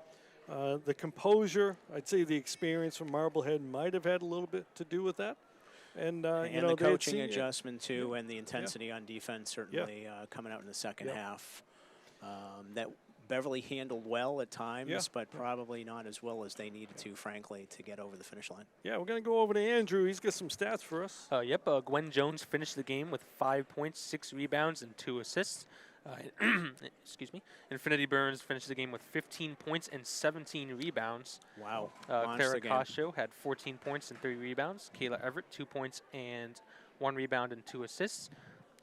The composure, I'd say the experience from Marblehead might have had a little bit to do with that. And, you know, the coaching adjustment, too, and the intensity on defense certainly coming out in the second half. That Beverly handled well at times, but probably not as well as they needed to, frankly, to get over the finish line. Yeah, we're going to go over to Andrew. He's got some stats for us. Gwen Jones finished the game with 5 points, 6 rebounds, and 2 assists. Excuse me. Infinity Burns finished the game with 15 points and 17 rebounds. Wow. Clara Cascio had 14 points and 3 rebounds. Kayla Everett, 2 points and 1 rebound and 2 assists.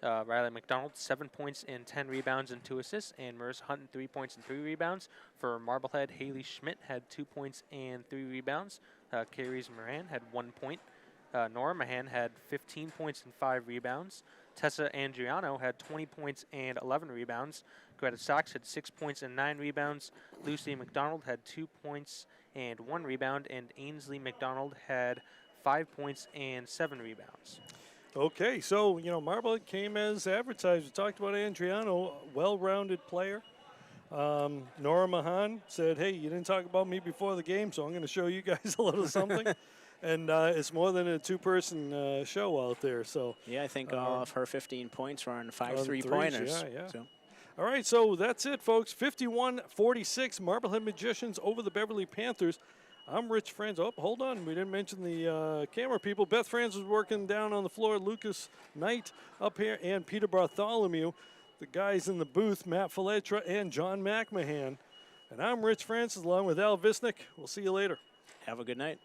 Riley McDonald, 7 points and 10 rebounds and 2 assists. And Marissa Hunt, 3 points and 3 rebounds. For Marblehead, Haley Schmidt had 2 points and 3 rebounds. Carrie Moran had 1 point. Nora Mahan had 15 points and 5 rebounds. Tessa Andriano had 20 points and 11 rebounds. Greta Sachs had 6 points and 9 rebounds. Lucy McDonald had 2 points and 1 rebound. And Ainsley McDonald had 5 points and 7 rebounds. Okay, so, you know, Marblehead came as advertised. We talked about Andriano, well-rounded player. Nora Mahan said, hey, you didn't talk about me before the game, so I'm going to show you guys a little something. And it's more than a two-person show out there. So yeah, I think all of her 15 points were on 5 3-pointers. Yeah. So. All right, so that's it, folks. 51-46, Marblehead Magicians over the Beverly Panthers. I'm Rich Franz. Oh, hold on. We didn't mention the camera people. Beth Franz was working down on the floor. Lucas Knight up here and Peter Bartholomew. The guys in the booth, Matt Faletra and John McMahon. And I'm Rich Francis along with Al Visnick. We'll see you later. Have a good night.